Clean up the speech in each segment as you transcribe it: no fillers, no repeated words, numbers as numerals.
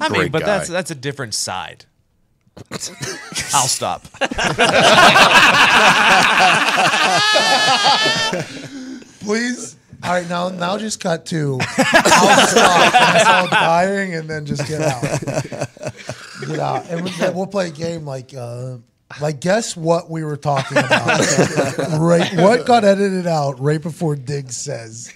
I mean, Great but guy. that's a different side. I'll stop. Please. All right, now just cut to I'll stop. And I saw dying, and then just get out. Get out, and we'll play a game like guess what we were talking about. Right, what got edited out right before Diggs says,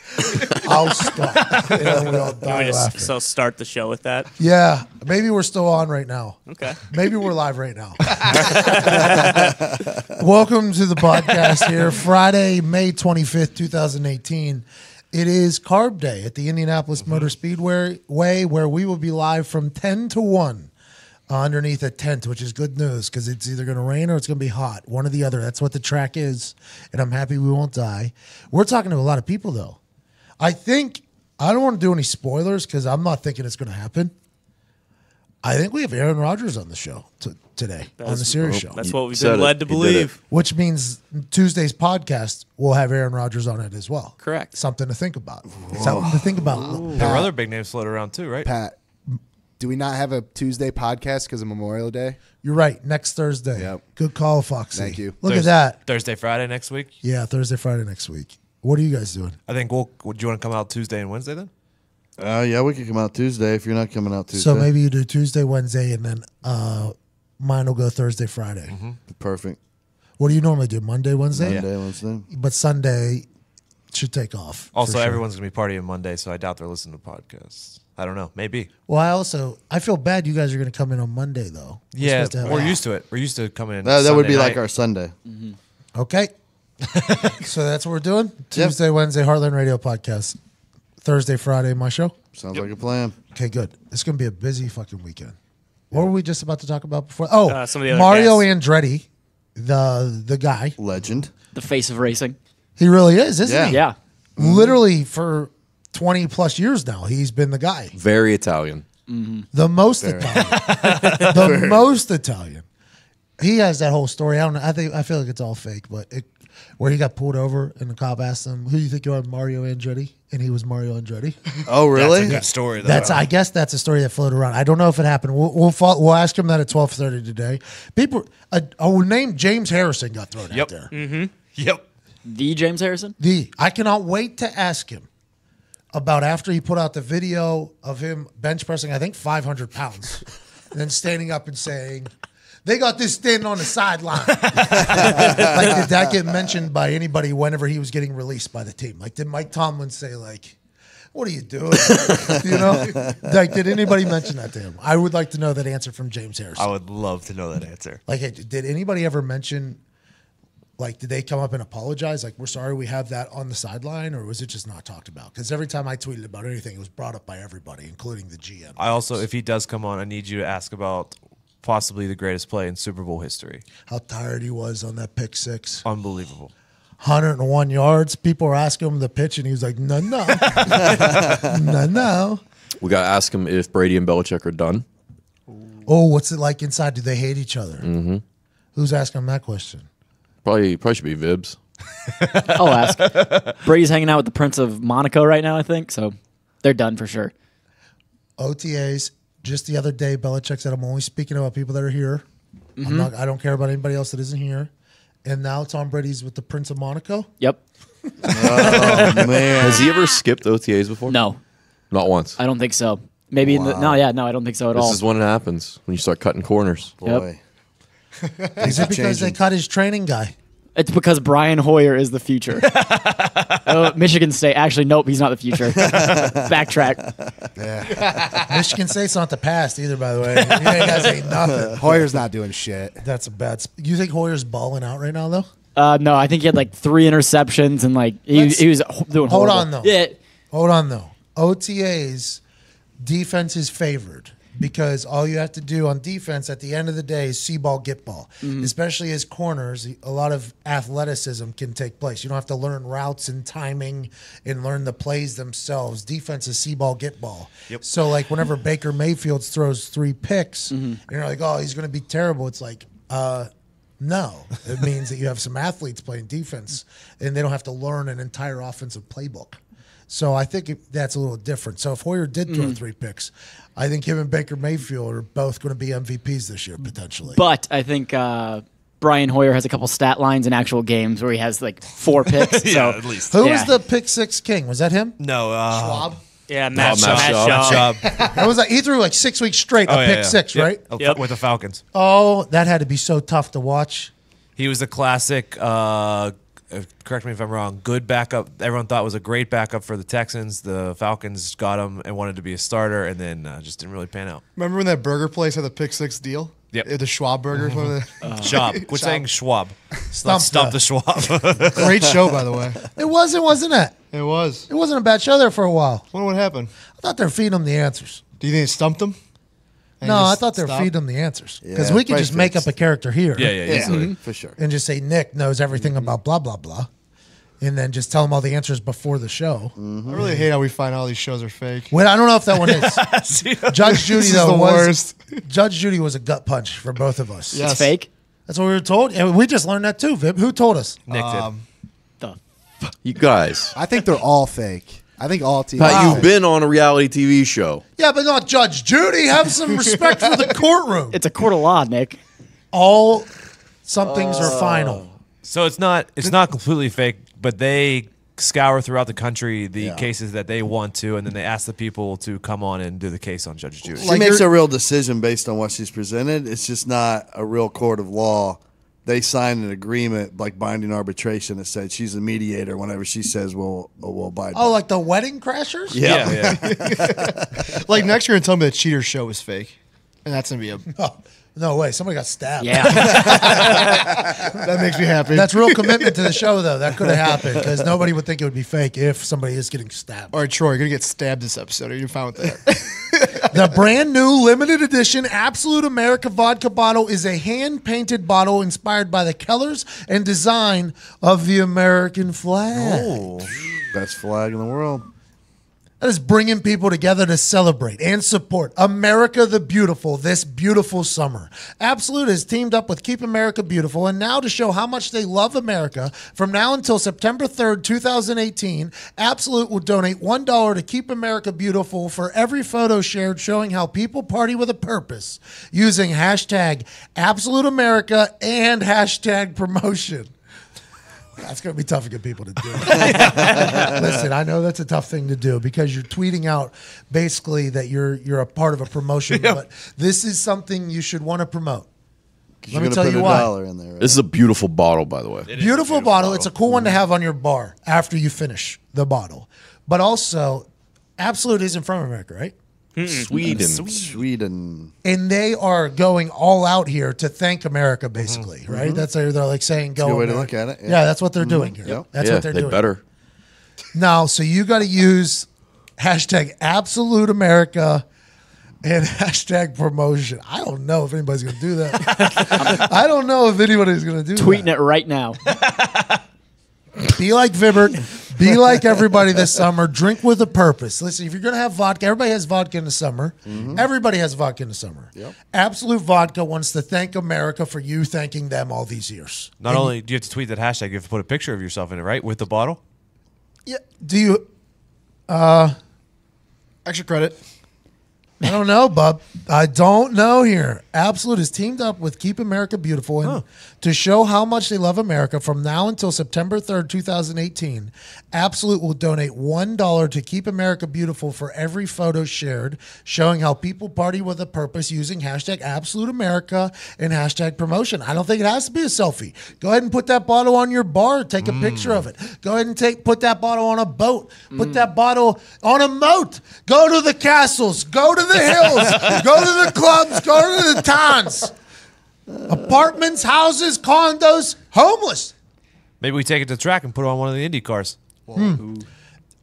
"I'll stop." And we all die laughing. So start the show with that. Yeah, maybe we're still on right now. Okay. Maybe we're live right now. Welcome to the podcast here, Friday, May 25th, 2018. It is Carb Day at the Indianapolis Motor Speedway, where we will be live from 10 to 1 underneath a tent, which is good news because it's either going to rain or it's going to be hot. One or the other. That's what the track is, and I'm happy we won't die. We're talking to a lot of people, though. I don't want to do any spoilers because I'm not thinking it's going to happen. I think we have Aaron Rodgers on the show today, on the Sirius show. That's what we've been led to believe. Which means Tuesday's podcast will have Aaron Rodgers on it as well. Correct. Something to think about. Something to think about. There are other big names floating around too, right? Pat, do we not have a Tuesday podcast because of Memorial Day? You're right. Next Thursday. Yep. Good call, Foxy. Thank you. Look at that. Thursday, Friday next week. Yeah, Thursday, Friday next week. What are you guys doing? I think would you want to come out Tuesday and Wednesday then? Yeah, we could come out Tuesday if you're not coming out Tuesday. So maybe you do Tuesday, Wednesday, and then mine will go Thursday, Friday. Mm-hmm. Perfect. What do you normally do? Monday, Wednesday? Monday, Wednesday. But Sunday should take off. Also, for sure. everyone's going to be partying Monday, so I doubt they're listening to podcasts. I don't know. Maybe. Well, I feel bad you guys are going to come in on Monday, though. Yeah, we're used to it. We're used to coming in. That would be Sunday like night. our Sunday. Mm-hmm. Okay. So that's what we're doing? Tuesday, Wednesday, Heartland Radio podcast. Thursday, Friday, my show. Sounds like a plan. Okay, good. It's going to be a busy fucking weekend. What were we just about to talk about before? Oh, some of the other Mario guests. Andretti, the guy. Legend. The face of racing. He really is, isn't he? Yeah. Literally for 20 plus years now, he's been the guy. Very Italian. The most Italian. The most Italian. He has that whole story. I don't know. I feel like it's all fake, but where he got pulled over and the cop asked him, "Who do you think you are, Mario Andretti?" And he was Mario Andretti. Oh, really? That's a good story, though. I guess that's a story that floated around. I don't know if it happened. We'll ask him that at 12:30 today. People, a name James Harrison got thrown out there. Mm-hmm. Yep. The James Harrison? I cannot wait to ask him about after he put out the video of him bench pressing, I think 500 pounds, and then standing up and saying, "They got this standing on the sideline." Like, did that get mentioned by anybody whenever he was getting released by the team? Like, did Mike Tomlin say, like, "What are you doing?" You know? Like, did anybody mention that to him? I would like to know that answer from James Harrison. I would love to know that answer. Like, did anybody ever mention, like, did they come up and apologize? Like, "We're sorry we have that on the sideline," or was it just not talked about? Because every time I tweeted about anything, it was brought up by everybody, including the GM. I also, if he does come on, I need you to ask about possibly the greatest play in Super Bowl history. How tired he was on that pick six. Unbelievable. 101 yards. People were asking him the pitch, and he was like, "No, no. No." We got to ask him if Brady and Belichick are done. Oh, what's it like inside? Do they hate each other? Mm-hmm. Who's asking him that question? Probably should be Vibs. I'll ask. Brady's hanging out with the Prince of Monaco right now, I think, so they're done for sure. OTAs. Just the other day, Belichick said, "I'm only speaking about people that are here. I don't care about anybody else that isn't here." And now Tom Brady's with the Prince of Monaco. Yep. Oh, man. Has he ever skipped OTAs before? No, Not once. I don't think so. Maybe no, I don't think so at all. This is when it happens, when you start cutting corners. Boy. Is it because they cut his training guy? It's because Brian Hoyer is the future. Michigan State. Actually, nope, he's not the future. Backtrack. Yeah. Michigan State's not the past either, by the way. You guys ain't nothing. Hoyer's not doing shit. That's a bad. You think Hoyer's balling out right now, though? No, I think he had like 3 interceptions and like he was doing horrible. Hold on, though. Yeah. Hold on, though. OTAs, defense is favored because all you have to do on defense at the end of the day is see ball, get ball. Especially as corners, a lot of athleticism can take place. You don't have to learn routes and timing and learn the plays themselves. Defense is see ball, get ball. Yep. So, like, whenever Baker Mayfield throws 3 picks, and you're like, "Oh, he's going to be terrible," it's like, no. It means that you have some athletes playing defense, and they don't have to learn an entire offensive playbook. So I think that's a little different. So if Hoyer did throw 3 picks, I think him and Baker Mayfield are both going to be MVPs this year potentially. But I think Brian Hoyer has a couple stat lines in actual games where he has like 4 picks. Yeah, so at least. Who Yeah. was the pick 6 king? Was that him? No, Schwab. Yeah, Matt Matt Schaub. job. That was he threw like 6 weeks straight a pick 6, right? Yep. With the Falcons. Oh, that had to be so tough to watch. He was a classic. Correct me if I'm wrong. Good backup. Everyone thought was a great backup for the Texans. The Falcons got him and wanted to be a starter, and then just didn't really pan out. Remember when that burger place had the pick 6 deal? Yep. The Schwab burgers. One of Schwab. Quit saying Schwab. Stump Stump the Schwab. the great show, by the way. It wasn't it? It was. It wasn't a bad show there for a while. Wonder what happened. I thought they were feeding him the answers. Do you think it stumped him? And No, he I just thought they were stopped? feeding him the answers because Yeah, we could probably just make up fixed. a character here. yeah, easily. For sure. And just say Nick knows everything about blah blah blah, and then just tell him all the answers before the show. I really hate how we find all these shows are fake. Well, I don't know if that one is. Judge Judy This is though the was worst. Judge Judy was a gut punch for both of us. Yes. it's fake. That's what we were told, and we just learned that too. Vib, who told us? Nick did. The You guys. I think they're all fake. I think all TV. Pat, you've been on a reality TV show. Yeah, but not Judge Judy. Have some respect for the courtroom. It's a court of law, Nick. All some things are final. So it's not completely fake, but they scour throughout the country the cases that they want to, and then they ask the people to come on and do the case on Judge Judy. She makes a real decision based on what she's presented. It's just not a real court of law. They signed an agreement, like binding arbitration, that said she's a mediator. Whenever she says we'll abide. Oh, like the Wedding Crashers? Yeah. Like next year, and tell me the Cheater Show is fake, and that's gonna be a. Oh, no way. Somebody got stabbed. Yeah. That makes me happy. That's real commitment to the show, though. That could have happened because nobody would think it would be fake if somebody is getting stabbed. All right, Troy, you're gonna get stabbed this episode. Are you fine with that? The brand new limited edition Absolute America vodka bottle is a hand-painted bottle inspired by the colors and design of the American flag. Best flag in the world. That is bringing people together to celebrate and support America the Beautiful this beautiful summer. Absolute has teamed up with Keep America Beautiful, and now to show how much they love America, from now until September 3rd, 2018, Absolute will donate $1 to Keep America Beautiful for every photo shared showing how people party with a purpose using hashtag Absolute America and hashtag promotion. That's going to be tough to get people to do. Listen, I know that's a tough thing to do because you're tweeting out basically that you're a part of a promotion, but this is something you should want to promote. You're me going to tell put you a why. dollar in there. Right? This is a beautiful bottle, by the way. Beautiful bottle. It's a cool one to have on your bar after you finish the bottle. But also, Absolute isn't from America, right? Sweden. And they are going all out here to thank America, basically, right? That's they're like saying, "Go." Good way to America. look at it. Yeah, that's what they're doing here. Yep. That's yeah, what they're they doing. better. Now, so you got to use hashtag Absolute America and hashtag promotion. I don't know if anybody's going to do that. I don't know if anybody's going to do Tweeting that. it right now. Be like Vibert. Be like everybody this summer. Drink with a purpose. Listen, if you're going to have vodka, everybody has vodka in the summer. Everybody has vodka in the summer. Yep. Absolute Vodka wants to thank America for you thanking them all these years. Not only do you have to tweet that hashtag, you have to put a picture of yourself in it, right? With the bottle? Yeah. Do you? Extra credit. I don't know, bub. I don't know here. Absolute has teamed up with Keep America Beautiful and to show how much they love America from now until September 3rd, 2018. Absolute will donate $1 to Keep America Beautiful for every photo shared showing how people party with a purpose using hashtag Absolute America and hashtag promotion. I don't think it has to be a selfie. Go ahead and put that bottle on your bar. Take a picture of it. Go ahead and put that bottle on a boat. Put that bottle on a moat. Go to the castles. Go to the hills. Go to the clubs. Go to the towns. Apartments, houses, condos, homeless. Maybe we take it to track and put it on one of the Indy cars. I'm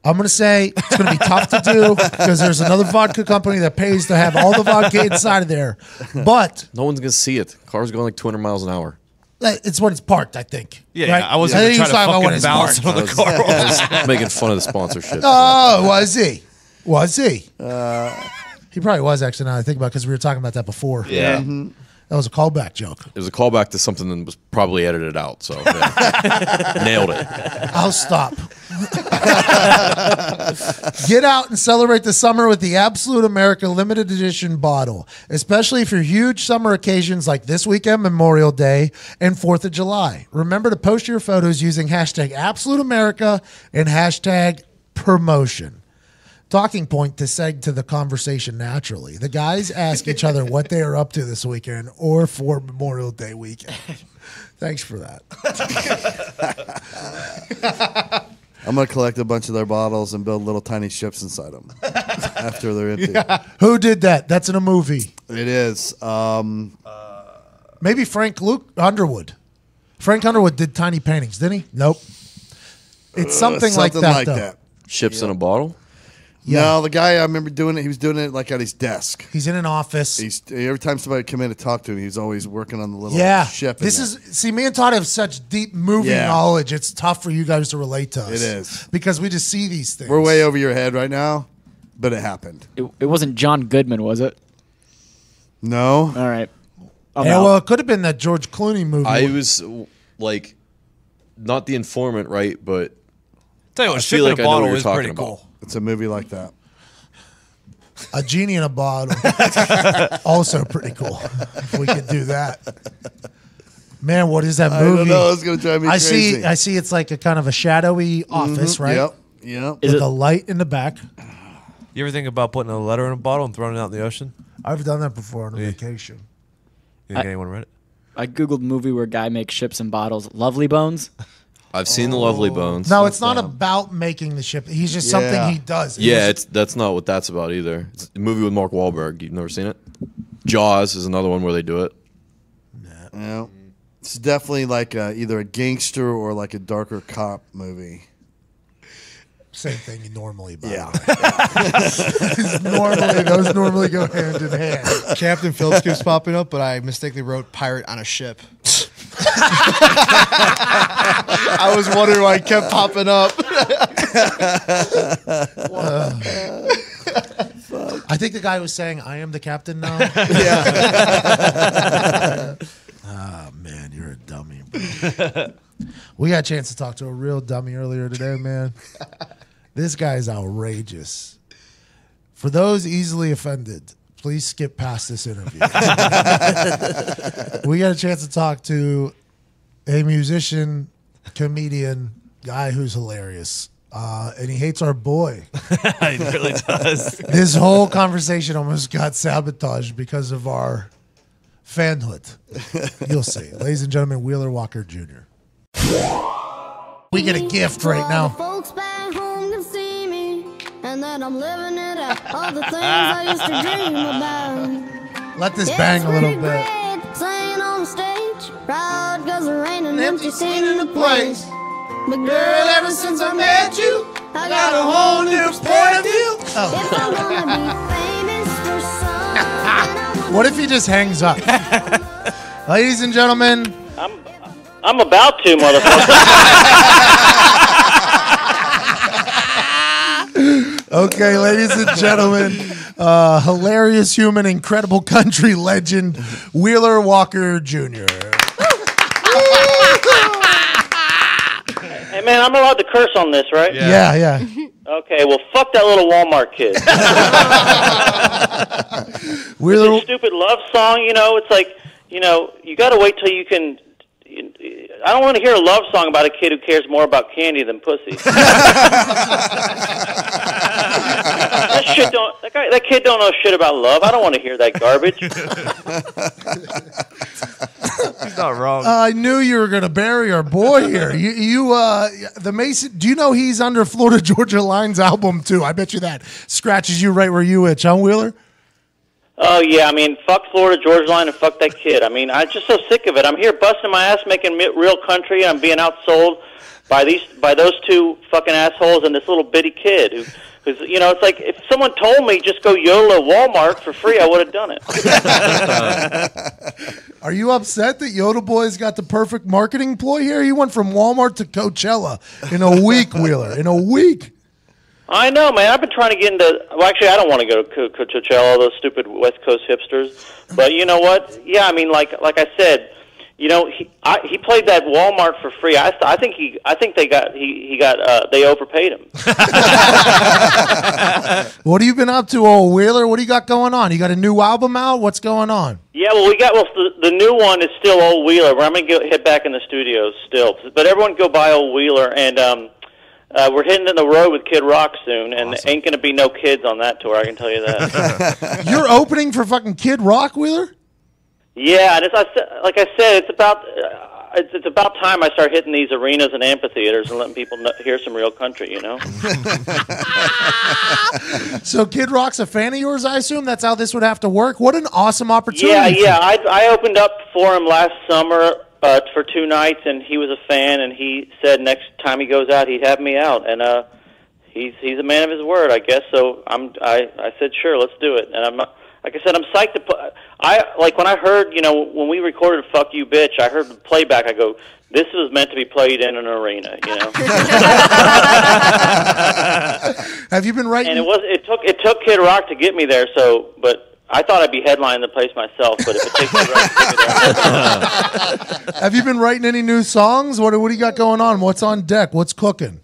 going to say it's going to be tough to do because there's another vodka company that pays to have all the vodka inside of there. But No one's going to see it. Car's going like 200 miles an hour. it's when it's parked, I think. Yeah, Right? yeah, I wasn't I going think to try he to was talking about when fucking it's balance parked. it on the car. I was making fun of the sponsorship. Oh, was he? Was he? He probably was, actually, now that I think about it, because we were talking about that before. Yeah. That was a callback joke. It was a callback to something that was probably edited out. So yeah. Nailed it. I'll stop. Get out and celebrate the summer with the Absolute America limited edition bottle, especially for huge summer occasions like this weekend, Memorial Day, and 4th of July. Remember to post your photos using hashtag Absolute America and hashtag promotion. Talking point to seg to the conversation naturally. The guys ask each other what they are up to this weekend or for Memorial Day weekend. Thanks for that. I'm going to collect a bunch of their bottles and build little tiny ships inside them after they're empty. Yeah. Who did that? That's in a movie. It is. Maybe Frank Underwood. Frank Underwood did tiny paintings, didn't he? Nope. It's something like that. Ships in a bottle? Yeah. No, the guy I remember doing it. He was doing it like at his desk. He's in an office. Every time somebody would come in to talk to him, he's always working on the little ship. Me and Todd have such deep movie knowledge. It's tough for you guys to relate to us. It is because we just see these things. We're way over your head right now, but it happened. It wasn't John Goodman, was it? No. All right. Well, it could have been that George Clooney movie. I was like, not the informant, right? But tell you what, Ship in a Bottle is pretty cool. It's a movie like that. A Genie in a Bottle. Also pretty cool. If we could do that. Man, what is that movie? I don't know. It's going to drive me crazy. I see it's like a kind of a shadowy office, right? Yep. With a light in the back. You ever think about putting a letter in a bottle and throwing it out in the ocean? I've done that before on a vacation. You think anyone read it? I Googled movie where a guy makes ships and bottles. Lovely Bones. I've seen the Lovely Bones. No, it's not about making the ship. He's just something he does. That's not what that's about either. It's a movie with Mark Wahlberg. You've never seen it? Jaws is another one where they do it. Yeah. It's definitely like either a gangster or like a darker cop movie. Same thing normally. Yeah. Those normally go hand in hand. Captain Phillips keeps popping up, but I mistakenly wrote pirate on a ship. I was wondering why it kept popping up. I think the guy was saying, I am the captain now. Yeah. Oh, man, you're a dummy. We got a chance to talk to a real dummy earlier today, man. This guy's outrageous. For those easily offended, please skip past this interview. We got a chance to talk to a musician, comedian, guy who's hilarious. And he hates our boy. He really does. This whole conversation almost got sabotaged because of our fanhood. You'll see. Ladies and gentlemen, Wheeler Walker Jr. We get a gift right now. Folks back home can see me, and that I'm living it out. All the things I used to dream about. Let this bang a little bit. Singing on stage, proud 'cause there ain't an empty seat in the place. But girl, ever since I met you, I got a whole new point of view. If I wanna be famous for something, what if he just hangs up? Ladies and gentlemen, I'm about to, motherfucker. Okay, ladies and gentlemen, hilarious human, incredible country legend, Wheeler Walker Jr. Hey, man, I'm allowed to curse on this, right? Yeah. Okay, well, fuck that little Walmart kid. Wheeler, This stupid love song, it's like, you got to wait till you can... I don't want to hear a love song about a kid who cares more about candy than pussy. That kid don't know shit about love. I don't want to hear that garbage. He's not wrong. I knew you were going to bury our boy here. The Mason. Do you know he's under Florida Georgia Line's album too? I bet you that scratches you right where you itch, huh, Wheeler? Oh, yeah, fuck Florida Georgia Line and fuck that kid. I'm just so sick of it. I'm here busting my ass making real country, and I'm being outsold by those two fucking assholes and this little bitty kid who's it's like if someone told me just go YOLO at Walmart for free, I would have done it. Are you upset that Yoda Boy's got the perfect marketing ploy here? He went from Walmart to Coachella in a week, Wheeler, in a week. I know, man. I've been trying to get into. Well, actually, I don't want to go to Coachella, all those stupid West Coast hipsters. But you know what? Yeah, I mean, like I said, you know, he played that Walmart for free. I think they overpaid him. What have you been up to, old Wheeler? What do you got going on? You got a new album out? What's going on? Yeah, well, the new one is still Old Wheeler. I'm going to head back in the studio still. But everyone go buy Old Wheeler, and we're heading in the road with Kid Rock soon, and there ain't going to be no kids on that tour, I can tell you that. You're opening for fucking Kid Rock, Wheeler? Yeah, and like I said, it's about time I start hitting these arenas and amphitheaters and letting people hear some real country, you know? So Kid Rock's a fan of yours, I assume? That's how this would have to work? What an awesome opportunity. Yeah. I opened up for him last summer for 2 nights, and he was a fan, and he said next time he goes out, he'd have me out. And he's a man of his word, I guess. So I said, sure, let's do it. And like I said, I'm psyched to put. When I heard, you know, when we recorded "Fuck You, Bitch," I heard the playback. I go, "This was meant to be played in an arena," you know. Have you been writing? And it took Kid Rock to get me there. So, but I thought I'd be headlining the place myself. But if it takes Kid Rock to get me there, have you been writing any new songs? What do you got going on? What's on deck? What's cooking?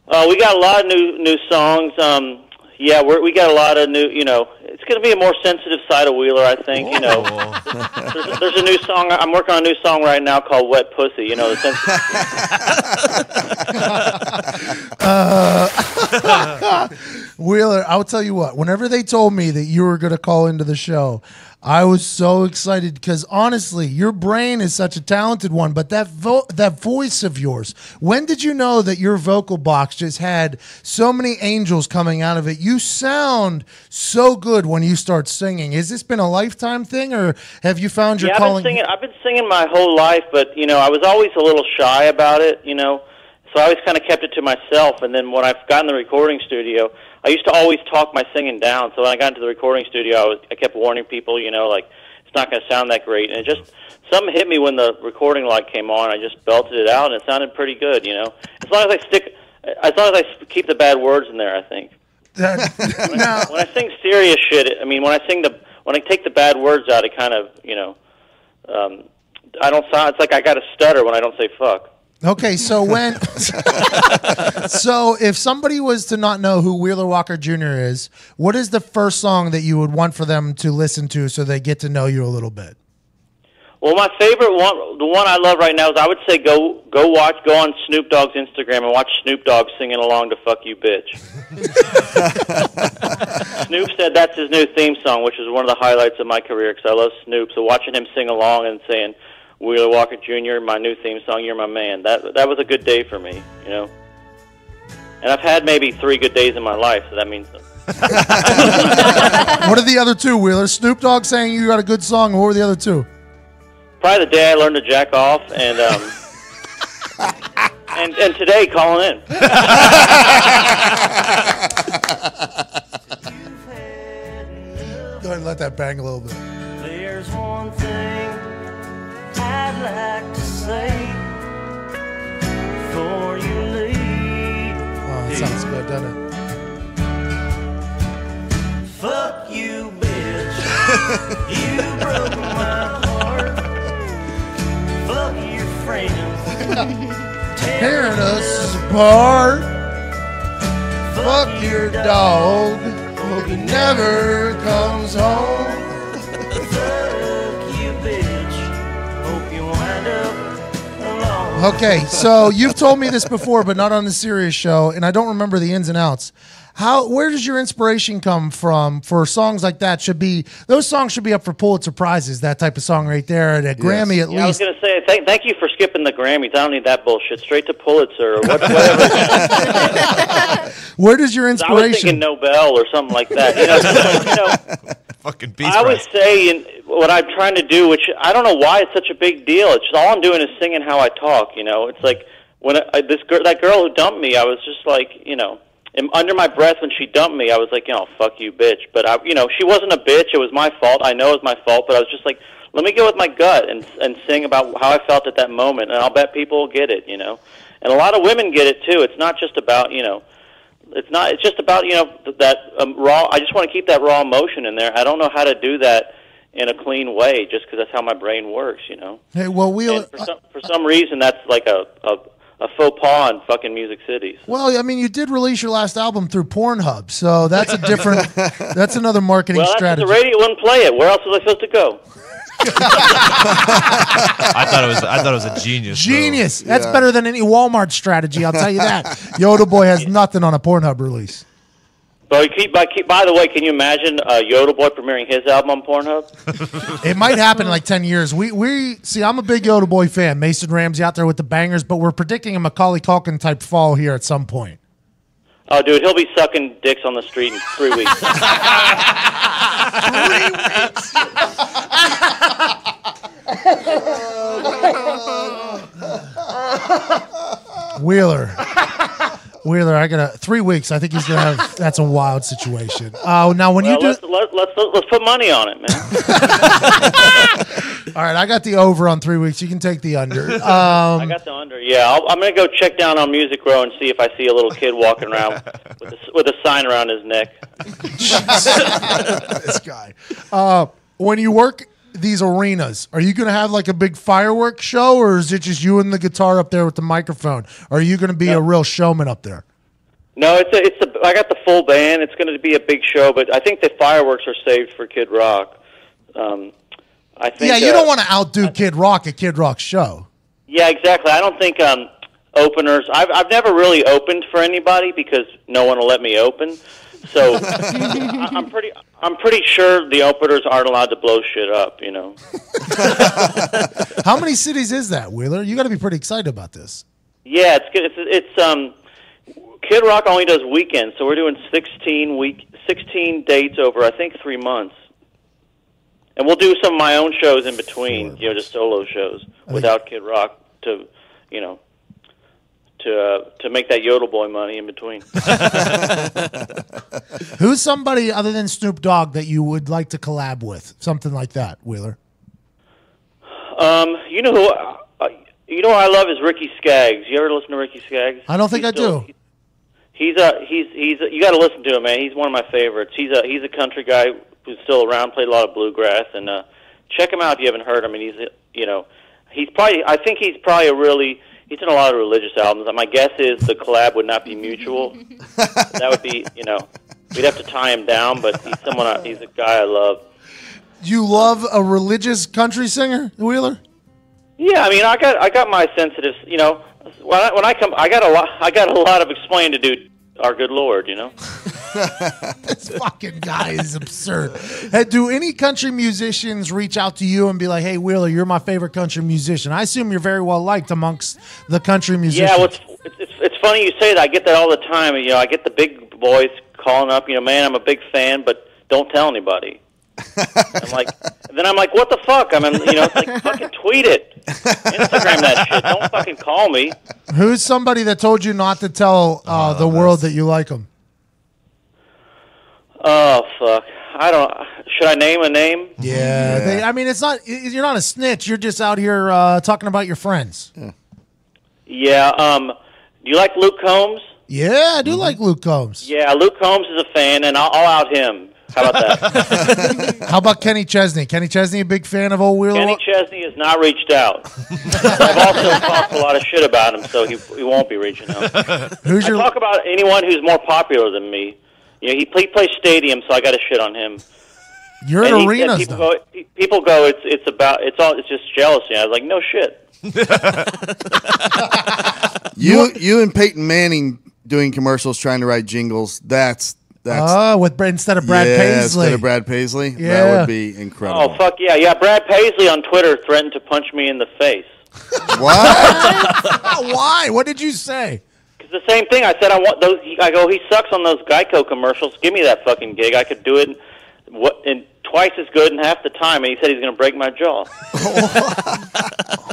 We got a lot of new songs. Yeah, we got a lot of new, you know, it's going to be a more sensitive side of Wheeler, I think, you know. There's a new song, I'm working on a new song right now called Wet Pussy, you know. Wheeler, I'll tell you what, whenever they told me that you were going to call into the show, I was so excited because honestly, your brain is such a talented one, but that voice of yours, when did you know that your vocal box just had so many angels coming out of it? You sound so good when you start singing. Has this been a lifetime thing, or have you found your calling? I've been singing my whole life, but, you know, I was always a little shy about it, you know, so I always kind of kept it to myself, and then when I've gotten the recording studio, I used to always talk my singing down, so when I got into the recording studio, I kept warning people, you know, like, it's not going to sound that great, and something hit me when the recording light came on. I just belted it out, and it sounded pretty good, you know. As long as I keep the bad words in there, I think. When I sing serious shit, I mean, when I take the bad words out, it kind of, you know, I don't sound. It's like I got to stutter when I don't say fuck. Okay, so so if somebody was to not know who Wheeler Walker Jr. is, what is the first song that you would want for them to listen to so they get to know you a little bit? Well, my favorite one, the one I love right now, is I would say go on Snoop Dogg's Instagram and watch Snoop Dogg singing along to "Fuck You, Bitch." Snoop said that's his new theme song, which is one of the highlights of my career because I love Snoop. So watching him sing along and saying, "Wheeler Walker Jr., my new theme song, you're my man," that was a good day for me, you know. And I've had maybe 3 good days in my life, so that means something. What are the other 2, Wheeler? Snoop Dogg saying you got a good song, and what were the other 2? Probably the day I learned to jack off, and and today calling in. Go ahead and let that bang a little bit. There's one thing I'd like to say before you leave. Oh, that sounds good, doesn't it? Fuck you, bitch. You broke my heart. Fuck your friends. Tearing us apart. Fuck your dog. Hope he never comes home. Fuck you, bitch. Hope you wind up alone. Okay, so you've told me this before, but not on the serious show, and I don't remember the ins and outs. Where does your inspiration come from for songs like that? Those songs should be up for Pulitzer Prizes, that type of song right there, at a Grammy at least. I was going to say, thank you for skipping the Grammys. I don't need that bullshit. Straight to Pulitzer or whatever. Where does your inspiration? I was thinking Nobel or something like that. You know fucking Peace I always say what I'm trying to do, which I don't know why it's such a big deal. It's just all I'm doing is singing how I talk. You know, it's like when that girl who dumped me, I was just like, you know. And under my breath when she dumped me, I was like, you know, fuck you, bitch. But, she wasn't a bitch. It was my fault. I know it was my fault. But I was just like, let me go with my gut and sing about how I felt at that moment. And I'll bet people will get it, you know. And a lot of women get it, too. It's not just about, you know, It's not. It's just about that raw. I just want to keep that raw emotion in there. I don't know how to do that in a clean way, just because that's how my brain works. Hey, well, For some reason, that's like a faux pas in fucking Music Cities. Well, I mean, you did release your last album through Pornhub, so that's a different. That's another marketing strategy. The radio wouldn't play it. Where else was I supposed to go? I thought it was a genius. Genius. That's better than any Walmart strategy. I'll tell you that. Yodel Boy has nothing on a Pornhub release. So by the way, can you imagine Yodel Boy premiering his album on Pornhub? It might happen in like 10 years. We see, I'm a big Yodel Boy fan. Mason Ramsey out there with the bangers, but we're predicting a Macaulay Culkin type fall here at some point. Oh, dude, he'll be sucking dicks on the street in 3 weeks. 3 weeks. Wheeler, I got 3 weeks. I think he's gonna have. That's a wild situation. Now when you do, let's put money on it, man. All right, I got the over on 3 weeks. You can take the under. I got the under. Yeah, I'm gonna go check down on Music Row and see if I see a little kid walking around with a sign around his neck. This guy. When you work these arenas, are you going to have like a big fireworks show, or is it just you and the guitar up there with the microphone? Or are you going to be a real showman up there? No, I got the full band. It's going to be a big show, but I think the fireworks are saved for Kid Rock. I think. Yeah, you don't want to outdo Kid Rock at Kid Rock's show. Yeah, exactly. I don't think openers. I've never really opened for anybody because no one will let me open. So I'm pretty sure the openers aren't allowed to blow shit up. How many cities is that, Wheeler? You got to be pretty excited about this. Yeah, it's good. It's Kid Rock only does weekends, so we're doing 16 dates over I think 3 months, and we'll do some of my own shows in between. Just solo shows without Kid Rock to make that Yodel Boy money in between. Who's somebody other than Snoop Dogg that you would like to collab with? Something like that, Wheeler. You know who I love is Ricky Skaggs. You ever listen to Ricky Skaggs? I don't think I do. He's you got to listen to him, man. He's one of my favorites. He's a country guy who's still around. Played a lot of bluegrass, and check him out if you haven't heard him. And he's probably he's done a lot of religious albums. My guess is the collab would not be mutual. That would be, we'd have to tie him down, but he's a guy I love. You love a religious country singer, Wheeler? Yeah, I mean, I got my sensitives, when I come, I got a lot of explaining to do, our good Lord, This fucking guy is absurd. Hey, do any country musicians reach out to you and be like, "Hey, Wheeler, you're my favorite country musician"? I assume you're very well liked amongst the country musicians. Yeah, it's funny you say that. I get that all the time. I get the big boys calling up. Man, I'm a big fan, but don't tell anybody. I'm like, what the fuck? I mean, it's like fucking tweet it, Instagram that shit. Don't fucking call me. Who's somebody that told you not to tell the world that you like them? Oh fuck! I don't. Should I name a name? Yeah. It's not. You're not a snitch. You're just out here talking about your friends. Yeah. Do you like Luke Combs? Yeah, I do like Luke Combs. Yeah, Luke Combs is a fan, and I'll out him. How about that? How about Kenny Chesney? Kenny Chesney, a big fan of old Wheeler? Kenny Chesney has not reached out. I've also talked a lot of shit about him, so he won't be reaching out. Talk about anyone who's more popular than me. He plays stadium, so I got to shit on him. You're in arenas, though. People go, it's just jealousy. I was like, no shit. You and Peyton Manning doing commercials, trying to write jingles. That's instead of Brad Paisley. Instead of Brad Paisley, yeah. That would be incredible. Oh fuck yeah, yeah. Brad Paisley on Twitter threatened to punch me in the face. What? Why? What did you say? Because the same thing. I said I want those. I go, he sucks on those Geico commercials. Give me that fucking gig. I could do it in twice as good in half the time. And he said he's going to break my jaw.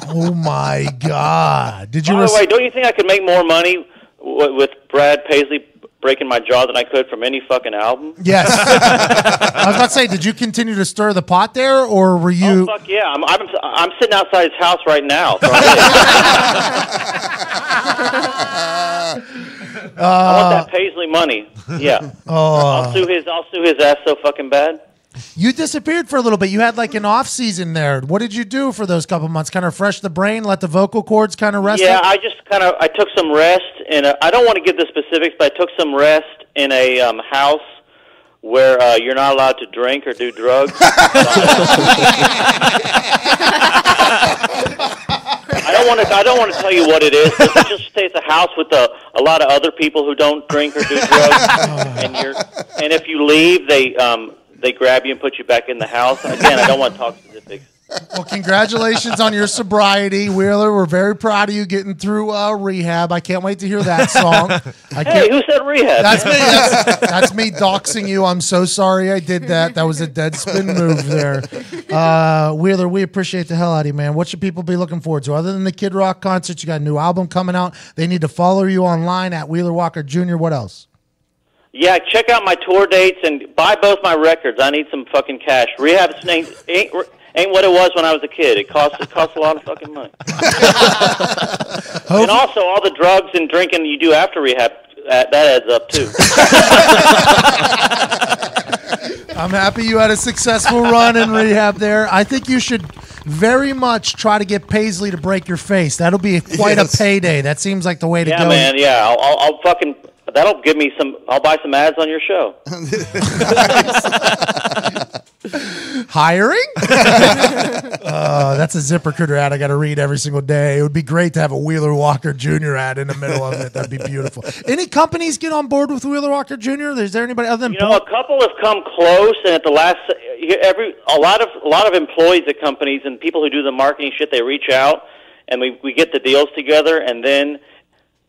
Oh my god! Did you? By the way, don't you think I could make more money with Brad Paisley breaking my jaw than I could from any fucking album? Yes. I was about to say, did you continue to stir the pot there, or were you? Oh fuck yeah! I'm sitting outside his house right now. I want that Paisley money. Yeah. I'll sue his ass so fucking bad. You disappeared for a little bit. You had like an off season there. What did you do for those couple months? Kind of refresh the brain, let the vocal cords kind of rest. Yeah, up? I took some rest I don't want to give the specifics, but I took some rest in a house where you're not allowed to drink or do drugs. I don't want to tell you what it is. But let's just say it's a house with a lot of other people who don't drink or do drugs, and if you leave, they grab you and put you back in the house. Again, I don't want to talk specifics. Well, congratulations on your sobriety, Wheeler. We're very proud of you getting through rehab. I can't wait to hear that song. Hey, who said rehab? That's me. That's me doxing you. I'm so sorry I did that. That was a dead spin move there. Wheeler, we appreciate the hell out of you, man. What should people be looking forward to? Other than the Kid Rock concert, you got a new album coming out. They need to follow you online at Wheeler Walker Jr. What else? Yeah, check out my tour dates and buy both my records. I need some fucking cash. Rehab ain't what it was when I was a kid. It costs a lot of fucking money. And also, all the drugs and drinking you do after rehab, that adds up too. I'm happy you had a successful run in rehab there. I think you should very much try to get Paisley to break your face. That'll be quite a payday. That seems like the way to go. Yeah, man. Yeah, I'll fucking. That'll give me some. I'll buy some ads on your show. Hiring? That's a ZipRecruiter ad I got to read every single day. It would be great to have a Wheeler Walker Jr. ad in the middle of it. That'd be beautiful. Any companies get on board with Wheeler Walker Jr.? Is there anybody other than a couple have come close, and at the last, a lot of employees at companies and people who do the marketing shit, they reach out, and we get the deals together, and then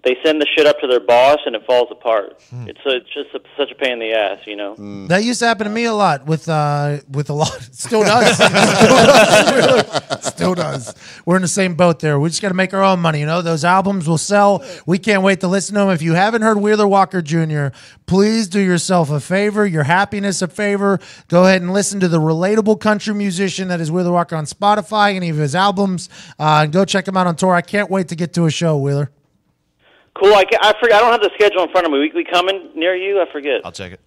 they send the shit up to their boss, and it falls apart. It's just such a pain in the ass, you know. That used to happen to me a lot with a lot. It still does. Still does. We're in the same boat there. We just got to make our own money. You know, those albums will sell. We can't wait to listen to them. If you haven't heard Wheeler Walker Jr., please do yourself a favor, your happiness a favor. Go ahead and listen to the relatable country musician that is Wheeler Walker on Spotify, any of his albums. And go check him out on tour. I can't wait to get to a show, Wheeler. Cool. I forget. I don't have the schedule in front of me. We coming near you? I forget. I'll check it.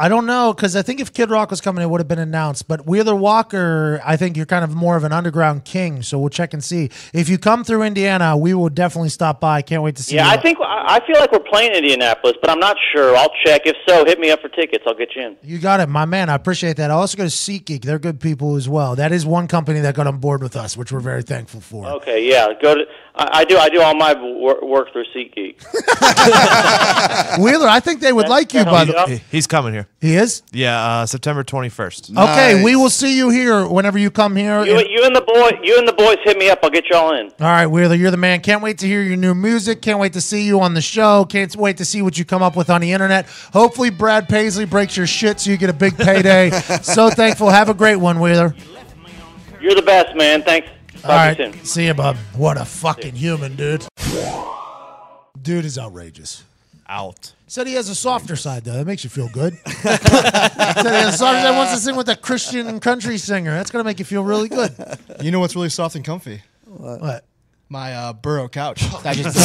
I don't know, because I think if Kid Rock was coming, it would have been announced. But Wheeler Walker, I think you're kind of more of an underground king, so we'll check and see. If you come through Indiana, we will definitely stop by. Can't wait to see you. Yeah, I feel like we're playing Indianapolis, but I'm not sure. I'll check. If so, hit me up for tickets. I'll get you in. You got it, my man. I appreciate that. I'll also go to SeatGeek. They're good people as well. That is one company that got on board with us, which we're very thankful for. Okay, yeah. Go to. I do all my work through SeatGeek. Wheeler, I think they would like you, by the way. He's coming here. He is? Yeah, September 21st. Okay, we will see you here whenever you come here. You and the boys hit me up. I'll get y'all in. All right, Wheeler, you're the man. Can't wait to hear your new music. Can't wait to see you on the show. Can't wait to see what you come up with on the internet. Hopefully, Brad Paisley breaks your shit so you get a big payday. So thankful. Have a great one, Wheeler. You're the best, man. Thanks. All right, see you, bub. What a fucking human, dude. Dude is outrageous. Out. Said he has a softer side, though. That makes you feel good. Said he has a softer side. Wants to sing with a Christian country singer. That's going to make you feel really good. You know what's really soft and comfy? What? My Burrow couch. I just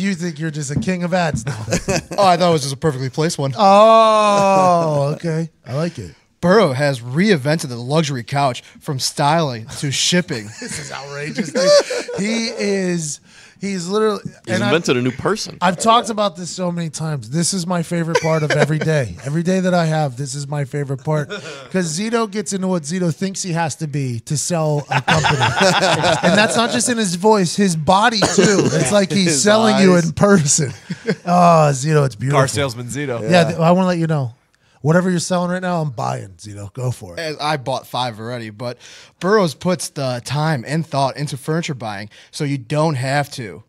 you think you're just a king of ads now? Oh, I thought it was just a perfectly placed one. Oh, okay. I like it. Burrow has reinvented the luxury couch from styling to shipping. This is outrageous. Dude. He's literally... He's invented a new person. I've talked about this so many times. This is my favorite part of every day. Every day that I have, this is my favorite part. Because Zito gets into what Zito thinks he has to be to sell a company. And that's not just in his voice, his body, too. It's like he's His selling you eyes. in person. Oh, Zito, it's beautiful. Car salesman Zito. Yeah, I want to let you know. Whatever you're selling right now, I'm buying, Zito. Go for it. I bought 5 already, but Burroughs puts the time and thought into furniture buying, so you don't have to.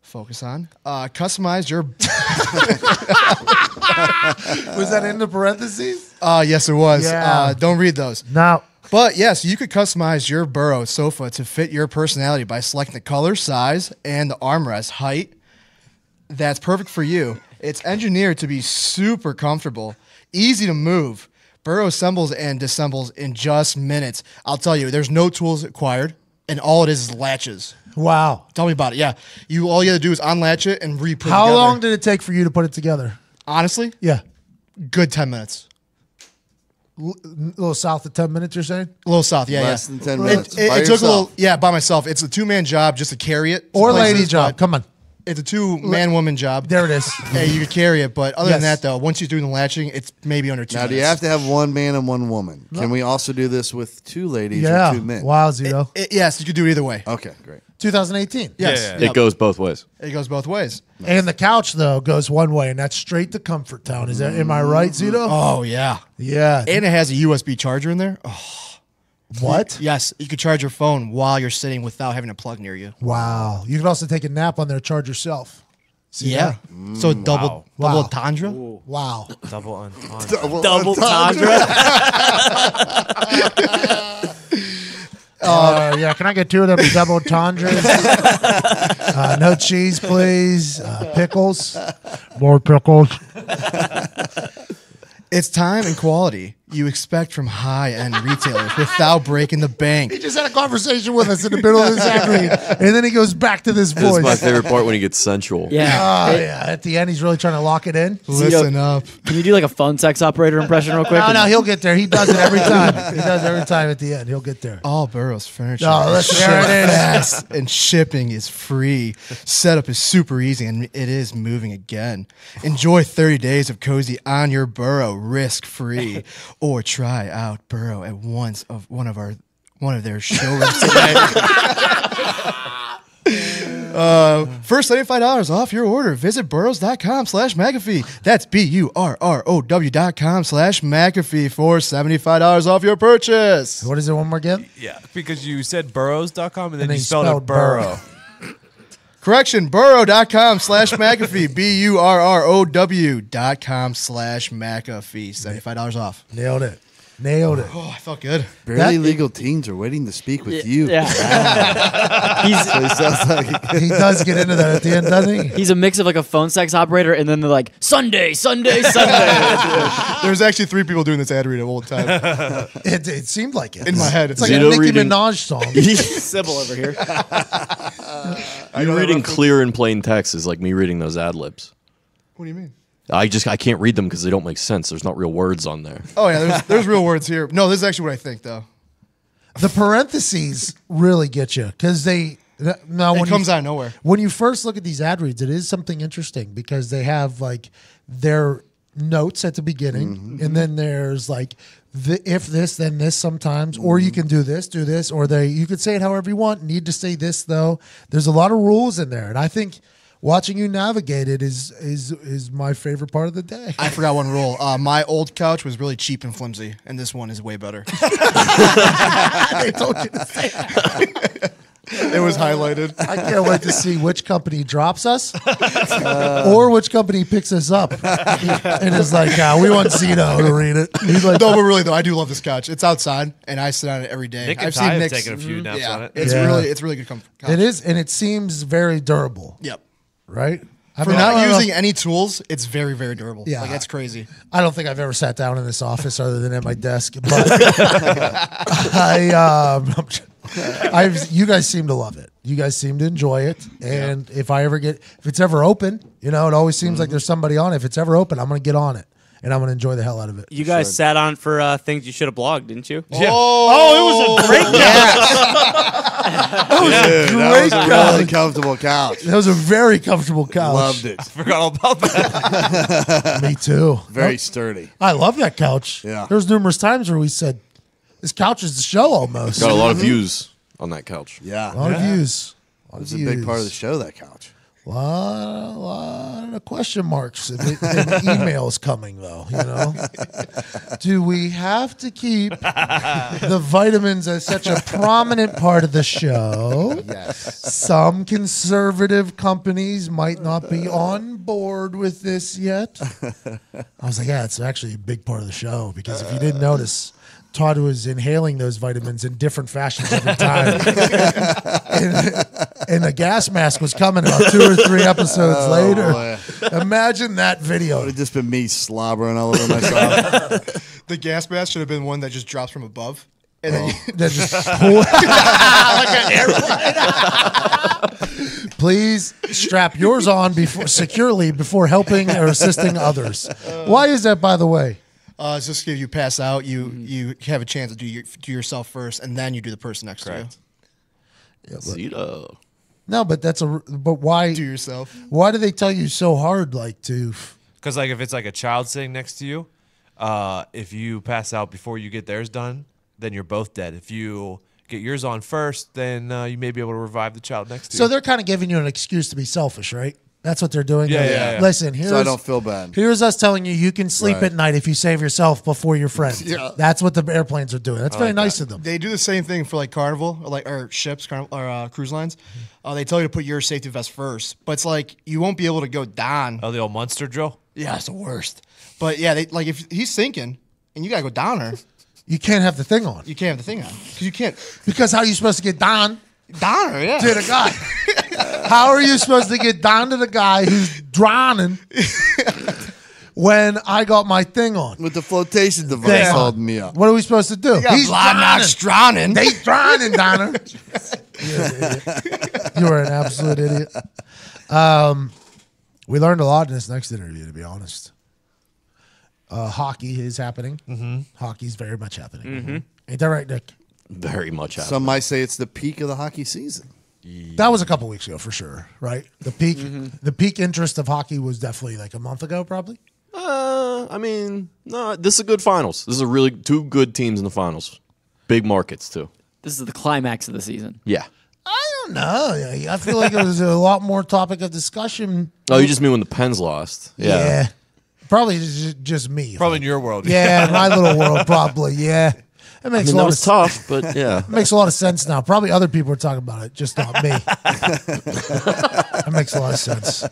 Focus on. Customize your... Was that in the parentheses? Yes, it was. Yeah. Don't read those. No. But yes, you could customize your Burrow sofa to fit your personality by selecting the color, size, and the armrest height that's perfect for you. It's engineered to be super comfortable, easy to move, Burrow assembles and disassembles in just minutes. I'll tell you, there's no tools acquired, and all it is latches. Wow. Tell me about it. Yeah, all you have to do is unlatch it and re-put it How together. long did it take for you to put it together? Honestly, Yeah. good 10 minutes. A little south of 10 minutes, you're saying? A little south, yeah, Less yeah. than 10 minutes. It By took a yourself. little, by myself. It's a 2-man job just to carry it. Or places, lady job. but Come on. It's a 2-man-woman job. There it is. Hey, you could carry it, but other than Yes. that, though, once you're doing the latching, it's maybe under 2 Now, minutes. do you have to have one man and one woman? Can we also do this with 2 ladies Yeah. or 2 men? Wow, Zito. Yes, you could do it either way. Okay, great. 2018. Yes. Yeah. Yep. It goes both ways. It goes both ways. And the couch, though, goes one way, and that's straight to Comfort Town. Is that, am I right, Zito? Oh, yeah. Yeah. And it has a USB charger in there. Oh, What? yes, you could charge your phone while you're sitting without having a plug near you. Wow. You can also take a nap on there, charge yourself. See Yeah. that? So double Wow. entendre. Wow. Double on. Double tundra. Yeah, can I get 2 of them double tundras? No cheese, please. Pickles. More pickles. It's time and quality you expect from high-end retailers without breaking the bank. He just had a conversation with us in the middle of this ad read, and then he goes back to this This is my voice. favorite part when he gets sensual. Yeah. Oh, yeah. At the end, he's really trying to lock it in. Listen up. Can you do like a phone sex operator impression real quick? No, he'll get there. He does it every time. He does it every time at the end. He'll get there. All Burroughs furniture. No, is listen, there it is. fast, and shipping is free. Setup is super easy, and it is moving again. Enjoy 30 days of cozy on your Burrow, risk free, or try out Burrow at one of their showrooms today. First $75 off your order. Visit burrows.com/McAfee. That's BURROW.com/McAfee for $75 off your purchase. What is it one more again? Yeah, because you said burrows.com and then then you you spelled spelled it burrow. Correction, burrow.com/McAfee. BURROW.com/McAfee. $75 off. Nailed it. Nailed it. Oh, I felt good. Barely That- legal teens are waiting to speak with you. Yeah. So it sounds like He does get into that at the end, doesn't he? He's a mix of like a phone sex operator and then they're like, Sunday, Sunday, Sunday. There's actually 3 people doing this ad read at one time. It seemed like it. In my head. It's like Zito a Nicki reading- Minaj song. Sybil over here. You reading clear and plain text is like me reading those ad libs. What do you mean? I can't read them because they don't make sense. There's not real words on there. Oh, yeah, there's real words here. No, this is actually what I think, though. The parentheses really get you because It comes out of nowhere. When you first look at these ad reads, it is something interesting because they have like their notes at the beginning, and then there's like if this, then this sometimes, or you can do this, or you could say it however you want. Need to say this though. There's a lot of rules in there, and I think watching you navigate it is my favorite part of the day. I forgot one rule. My old couch was really cheap and flimsy, and this one is way better. I told you to say that. It was highlighted. I can't wait to see which company drops us or which company picks us up and is like, we want Zito to read it. He's like, No, but really though, I do love this couch. It's outside, and I sit on it every day. Nick and I've Ty seen have Nick's. taken a few naps on it. It's Yeah. really good couch. it is, and it seems very durable, Yep. right? I For mean, I not don't know- using any tools, it's very, very durable. Yeah. Like, that's crazy. I don't think I've ever sat down in this office other than at my desk, but you guys seem to love it. You guys seem to enjoy it, and if it's ever open, it always seems like there's somebody on it. If it's ever open, I'm going to get on it, and I'm going to enjoy the hell out of it. You guys sat on for things you should have blogged, didn't you? Yeah. Oh, it was a great that was a really comfortable couch. That was a very comfortable couch. Loved it. Forgot all about that. Me too. Very sturdy. I love that couch. Yeah. There's numerous times where we said, this couch is the show almost. Got a lot of views on that couch. Yeah. A lot of views. It's a big part of the show, that couch. A lot of question marks and emails coming, though, Do we have to keep the vitamins as such a prominent part of the show? Yes. Some conservative companies might not be on board with this yet. I was like, yeah, it's actually a big part of the show because if you didn't notice, Todd was inhaling those vitamins in different fashions every time. and the gas mask was coming about 2 or 3 episodes later. boy. Imagine that video. It would have just been me slobbering all over myself. The gas mask should have been one that just drops from above. And then Then just pull like an airplane. Please strap yours on securely before helping or assisting others. Why is that, by the way? it's just if you pass out, you have a chance to do yourself first, and then you do the person next Correct. to you. Zito. No, but but why Do yourself. Why do they tell you so hard like to? Because like if it's like a child sitting next to you, if you pass out before you get theirs done, then you're both dead. If you get yours on first, then you may be able to revive the child next to you. So they're kind of giving you an excuse to be selfish, right? That's what they're doing. Yeah. Listen, here's, So I don't feel bad. Here's us telling you can sleep Right. at night if you save yourself before your friends. Yeah. That's what the airplanes are doing. That's very like nice that. of them. They do the same thing for like Carnival or ships or cruise lines. They tell you to put your safety vest first, but it's like you won't be able to go down. Oh, the old Munster drill? Yeah, it's the worst. But yeah, they like if he's sinking and you gotta go down her, You can't have the thing on. you can't have the thing on because you can't Because how are you supposed to get down down her. Yeah, to the guy? How are you supposed to get down to the guy who's drowning when I got my thing on? With the flotation device Yeah. holding me up. What are we supposed to do? He's drowning. He's drowning, Donna. You're an absolute idiot. We learned a lot in this next interview, to be honest. Hockey is happening. Mm-hmm. Hockey's very much happening. Mm-hmm. Ain't that right, Nick? Very much happening. Some might say it's the peak of the hockey season. That was a couple weeks ago for sure, right? The peak interest of hockey was definitely like a month ago, probably. I mean, no, this is a good finals. This is a really two good teams in the finals. Big markets, too. This is the climax of the season. Yeah. I don't know. I feel like it was a lot more topic of discussion. Oh, you just mean when the Pens lost? Yeah. Probably just me. Probably in your world. Yeah, in my little world, probably. Yeah. It makes I mean, a that lot was of tough, but yeah. It makes a lot of sense now. Probably other people are talking about it, just not me. That makes a lot of sense.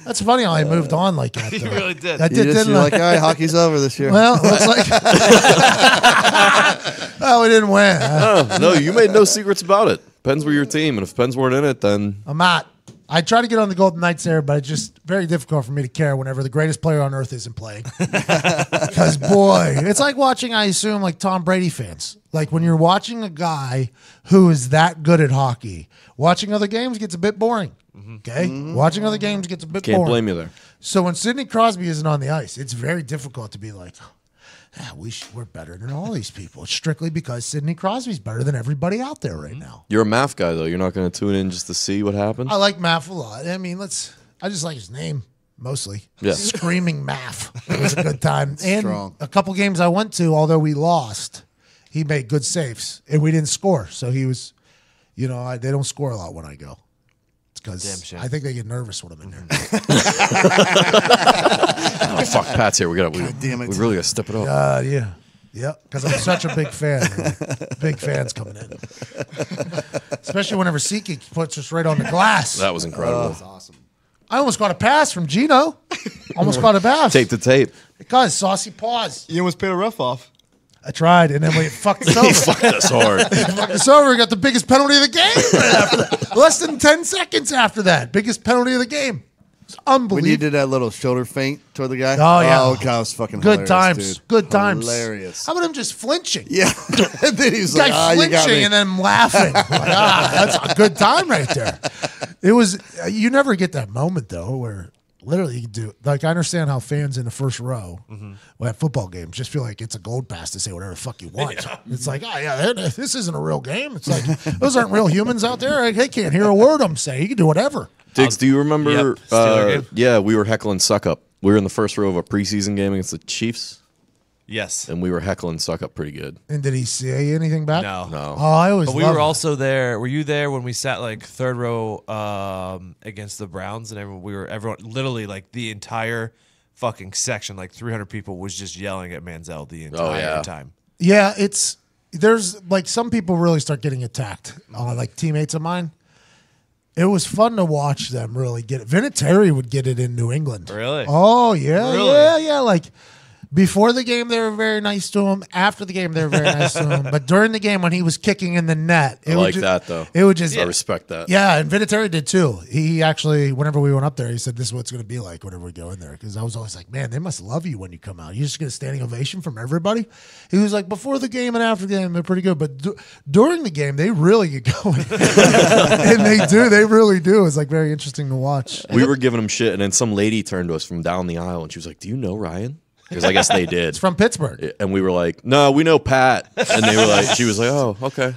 That's funny how I moved on like that. You though. really did. That did, didn't You're I? like, all right, hockey's over this year. Well, it looks like well, we didn't win. No, you made no secrets about it. Pens were your team, and if Pens weren't in it, then I'm not. I try to get on the Golden Knights there, but it's just very difficult for me to care whenever the greatest player on earth isn't playing. Because, boy, it's like watching, I assume, like Tom Brady fans. Like when you're watching a guy who is that good at hockey, watching other games gets a bit boring. Okay? Watching other games gets a bit can't boring. blame you there. So when Sidney Crosby isn't on the ice, it's very difficult to be like, we're better than all these people. It's strictly because Sidney Crosby's better than everybody out there right now. You're a math guy, though. You're not going to tune in just to see what happens? I like Math a lot. I mean, I just like his name mostly. Yeah. Screaming Math. It was a good time. And Strong. a couple games I went to, although we lost, he made good saves and we didn't score. So he was, they don't score a lot when I go. It's because I think they get nervous when I'm in there. Oh, fuck, Pat's here. We damn it. We really got to step it up. Yeah. Yep, because I'm such a big fan. Big fans coming in. Especially whenever SeatGeek puts us right on the glass. That was incredible. That's awesome. I almost got a pass from Gino. Almost got a pass. Tape to tape. Because saucy paws. You almost paid a ref off. I tried, and then we fucked us over. He fucked us hard. Fucked us over. We got the biggest penalty of the game right after that. Less than 10 seconds after that. Biggest penalty of the game. It's When you unbelievable. did that little shoulder feint toward the guy. Oh, yeah. Oh, God, it was fucking Good hilarious, times. dude. Good times. Hilarious. How about him just flinching? Yeah. And then he's like, Guy you got flinching me. and then laughing. Like, that's a good time right there. It was. You never get that moment though, where literally you can do. Like I understand how fans in the first row at football games just feel like it's a gold pass to say whatever the fuck you want. It's like, this isn't a real game. It's like those aren't real humans out there. Like, they can't hear a word I'm saying. You can do whatever. Diggs, do you remember? Yep, Steeler game. Yeah, we were heckling Suck Up. We were in the first row of a preseason game against the Chiefs, Yes. and we were heckling Suck Up pretty good. And did he say anything back? No. No. Oh, I always. But we loved were it. also there. Were you there when we sat like third row against the Browns, and everyone literally like the entire fucking section, like 300 people, was just yelling at Manziel the entire time. Yeah, there's like some people really start getting attacked. Like teammates of mine. It was fun to watch them really get it. Vinatieri would get it in New England. Really? Oh yeah, Really? yeah. Like Before the game, they were very nice to him. After the game, they were very nice to him. But during the game, when he was kicking in the net, I like that though. It would just I respect that. Yeah, and Vinatieri did too. He actually, whenever we went up there, he said, "This is what it's going to be like whenever we go in there." Because I was always like, "Man, they must love you when you come out. You just get a standing ovation from everybody." He was like, "Before the game and after the game, they're pretty good, but during the game, they really get going." And they do. They really do. It's like very interesting to watch. We were giving him shit, and then some lady turned to us from down the aisle, and she was like, "Do you know Ryan?" Because I guess they did. It's from Pittsburgh. And we were like, "No, we know Pat." And they were like, she was like, "Oh, okay."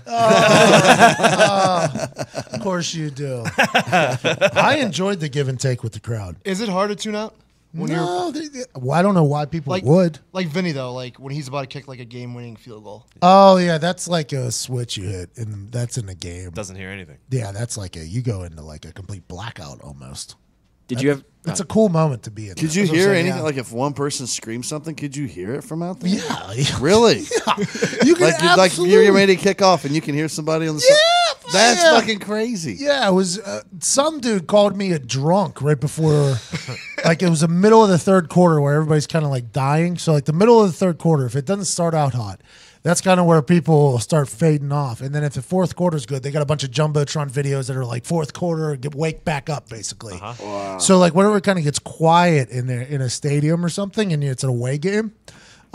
Of course you do. I enjoyed the give and take with the crowd. Is it hard to tune out? Well, I don't know why people would. Like Vinny, though, like when he's about to kick like a game-winning field goal. Oh, yeah, that's like a switch you hit, and that's in the game. Doesn't hear anything. Yeah, that's like you go into like a complete blackout almost. You have? That's a cool moment to be in. Could you hear anything? Like if one person screams something, could you hear it from out there? Yeah. Really? You can like you're ready to kick off, and you can hear somebody on the side. That's fucking crazy. Yeah, it was some dude called me a drunk right before, like it was the middle of the third quarter where everybody's kind of like dying. So like the middle of the third quarter, if it doesn't start out hot, that's kind of where people start fading off. And then if the fourth quarter is good, they got a bunch of Jumbotron videos that are like fourth quarter, wake back up basically. Wow. So like whenever it kind of gets quiet in there in a stadium or something, and it's an away game.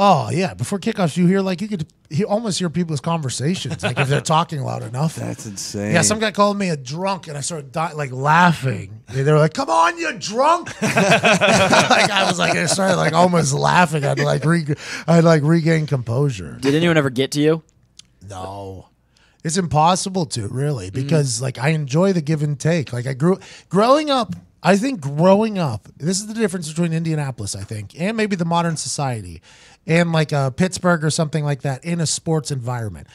Oh yeah, before kickoffs, you hear like you could almost hear people's conversations, like if they're talking loud enough. That's insane. Yeah, some guy called me a drunk, and I started like laughing. They were like, "Come on, you drunk!" Like I was like, I started like almost laughing. I'd like regain composure. Did anyone ever get to you? No, it's impossible to really because like I enjoy the give and take. Like growing up. I think growing up, this is the difference between Indianapolis, I think, and maybe the modern society, and like Pittsburgh or something like that in a sports environment.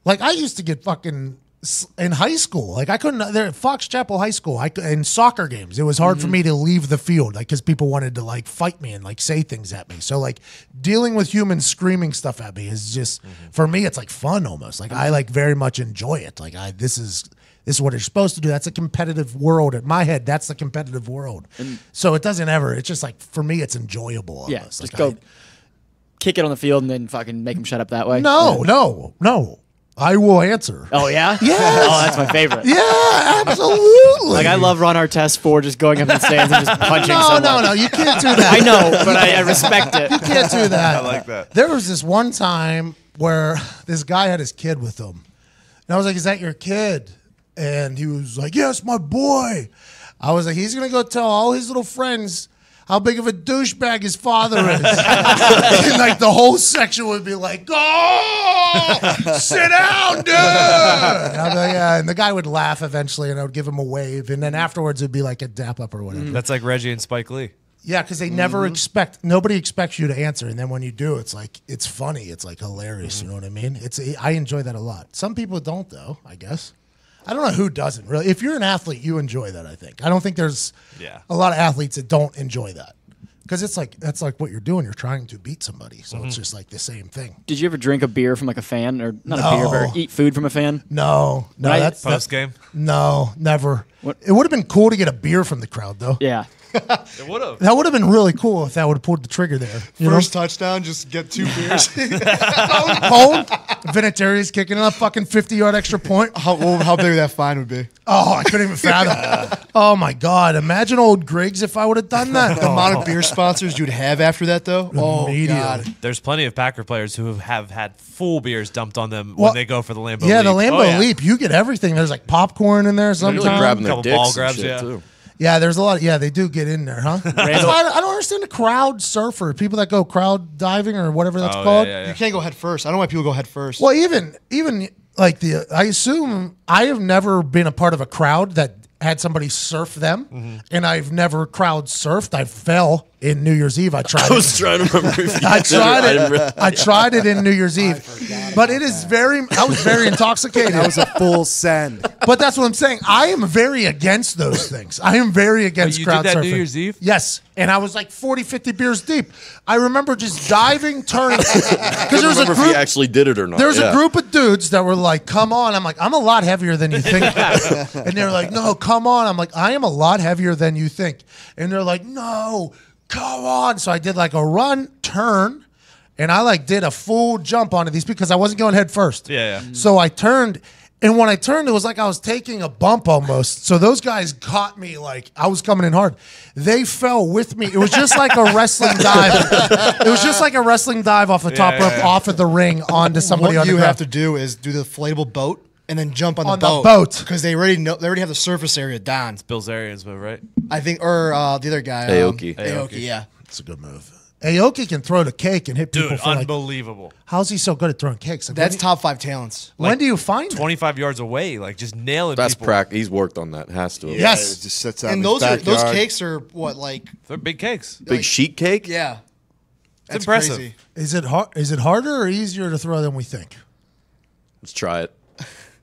Like I used to get fucking in high school. Like I couldn't there at Fox Chapel High School. In soccer games, it was hard for me to leave the field, like because people wanted to like fight me and like say things at me. So like dealing with humans screaming stuff at me is just for me, it's like fun almost. Like I like very much enjoy it. Like this is what you're supposed to do. That's a competitive world. In my head, that's the competitive world. So it doesn't ever. It's just like for me, it's enjoyable. Almost. Yeah, just like go kick it on the field and then fucking make them shut up that way. No. I will answer. Oh yeah. Yes. Oh, that's my favorite. Yeah, absolutely. Like I love Ron Artest for just going up in the stands and just punching someone. No, you can't do that. I know, but I respect it. You can't do that. I like that. There was this one time where this guy had his kid with him. And I was like, "Is that your kid?" And he was like, "Yes, my boy." I was like, "He's going to go tell all his little friends how big of a douchebag his father is." And like the whole section would be like, "Oh, sit down, dude." And I'd be like, yeah. And the guy would laugh eventually, and I would give him a wave. And then afterwards, it'd be like a dap up or whatever. That's like Reggie and Spike Lee. Yeah, because they never nobody expects you to answer. And then when you do, it's like, it's funny. It's like hilarious. You know what I mean? I enjoy that a lot. Some people don't, though, I guess. I don't know who doesn't really. If you're an athlete, you enjoy that. I think. I don't think there's a lot of athletes that don't enjoy that because it's like that's like what you're doing. You're trying to beat somebody, so it's just like the same thing. Did you ever drink a beer from like a fan, or not a beer, but eat food from a fan? No, that's post game. No, never. What? It would have been cool to get a beer from the crowd, though. Yeah. It would have. That would have been really cool if that would have pulled the trigger there. First touchdown, just get 2 beers. Cold. Vinatieri's kicking a fucking 50-yard extra point. How big that fine would be? Oh, I couldn't even fathom. Oh my God! Imagine old Griggs if I would have done that. The amount of beer sponsors you'd have after that, though. Oh Immediately. God! There's plenty of Packer players who have had full beers dumped on them when they go for the Lambeau Yeah, Leap. the Lambeau Leap. You get everything. There's like popcorn in there They're sometimes. really grabbing their Couple dicks ball and grabs, shit, yeah. too. Yeah, there's a lot. Yeah, they do get in there, huh? That's why I don't understand the crowd surfer. People that go crowd diving or whatever that's called. Yeah. You can't go head first. I don't know why people go head first. Well, even like I assume I have never been a part of a crowd that had somebody surf them, and I've never crowd surfed. I fell in New Year's Eve. I tried. I was trying to remember if you I did tried or it. I tried it in New Year's Eve, but it is very. I was very intoxicated. That was a full send. But that's what I'm saying. I am very against those things. I am very against you crowd did that surfing. New Year's Eve? Yes. And I was like 40, 50 beers deep. I remember just diving, turning. Because I there was a remember if he group. actually did it or not. There's yeah. a group of dudes that were like, "Come on." I'm like, "I'm a lot heavier than you think." And they're like, "No, come on." I'm like, "I am a lot heavier than you think." And they're like, "No, come on." So I did like a run, turn, and I like did a full jump onto these because I wasn't going head first. Yeah. So I turned, and when I turned, it was like I was taking a bump almost. So those guys caught me like I was coming in hard. They fell with me. It was just like a wrestling dive. It was just like a wrestling dive off the top rope, off of the ring onto somebody What on the you ground. have to do is do the inflatable boat and then jump on the the boat. boat. Because they already know, they already have the surface area down. Bilzerian's move, right? I think, or the other guy. Aoki. Aoki, yeah. It's a good move. Aoki can throw the cake and hit people Dude, for like. unbelievable. How's he so good at throwing cakes? Like, That's top 5 talents. when do you find it? 25 yards away, like just nailing That's people. practice. He's worked on that. Has to. Yes. It just sits out And in those his are those backyard. cakes are what, like, They're big cakes. Big sheet cake. yeah. That's impressive. crazy. Is it hard? Is it harder or easier to throw than we think? Let's try it.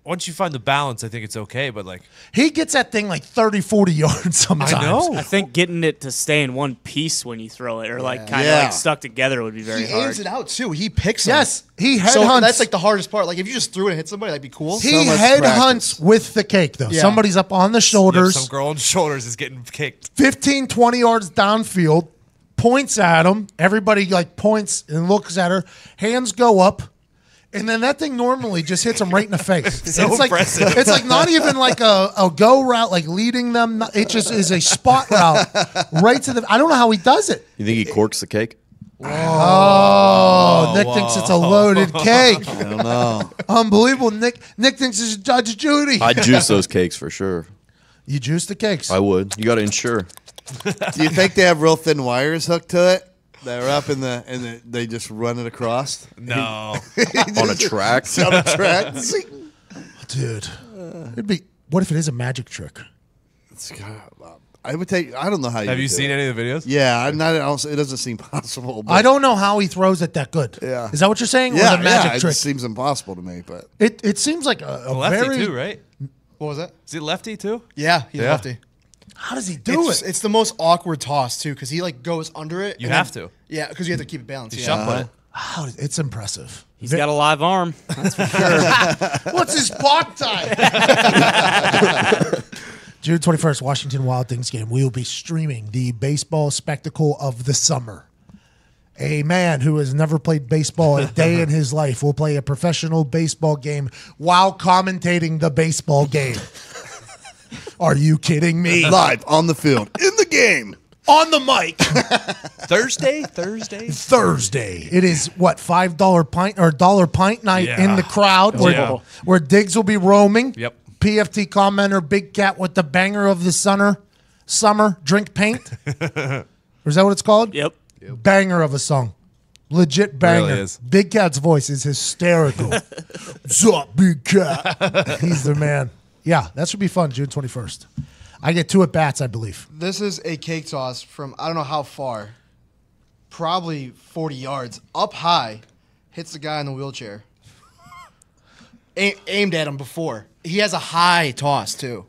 Once you find the balance, I think it's okay. But like, He gets that thing like 30, 40 yards sometimes. I know. I think getting it to stay in one piece when you throw it, or like kind of Yeah. like stuck together, would be very He hard. aims it out, too. He picks them. Yes, he So headhunts. that's like the hardest part. Like, if you just threw it and hit somebody, that'd be cool. he so much headhunts practice. with the cake, though. Yeah. Somebody's up on the you have shoulders, some girl on the shoulders is getting kicked. 15, 20 yards downfield, points at him. Everybody like points and looks at her. Hands go up. And then that thing normally just hits them right in the face. So it's like impressive. it's like not even like a go route, like leading them. It just is a spot route right to the. I don't know how he does it. You think he corks the cake? Oh, Nick thinks it's a loaded cake. I don't know. Unbelievable. Nick thinks it's Judge Judy. I'd juice those cakes for sure. You juice the cakes. I would. You got to insure. Do you think they have real thin wires hooked to it? They're up in the they just run it across No. On a track. on a track. Dude. It'd be. What if it is a magic trick? I would take. I don't know how. Have you do seen it. any of the videos? Yeah, I'm not. It doesn't seem possible. But I don't know how he throws it that good. Yeah. Is that what you're saying? Yeah, or the magic it trick? just seems impossible to me. But It seems like a Lefty very. too, right? What was that? Is he lefty too? Yeah, he's Yeah. lefty. How does he do it? It's the most awkward toss, too, because he, like, goes under it. You and have then- to. Yeah, because you have to keep it balanced. He Yeah. shot put it. How it's impressive. He's got a live arm. That's for sure. What's his block time? June 21st, Washington Wild Things game. We will be streaming the baseball spectacle of the summer. A man who has never played baseball a day in his life will play a professional baseball game while commentating the baseball game. Are you kidding me? live on the field in the game. On the mic. Thursday. Thursday. It is what, $5 pint or $1 pint night Yeah. in the crowd Yeah. where Diggs will be roaming. Yep. PFT commenter Big Cat with the banger of the summer drink paint. Or is that what it's called? Yep. Banger of a song. Legit banger. Really is. Big Cat's voice is hysterical. What's up, Big Cat? He's the man. Yeah, that should be fun, June 21st. I get 2 at bats, I believe. This is a cake toss from I don't know how far, probably 40 yards, up high, hits the guy in the wheelchair. Aimed at him before. He has a high toss, too.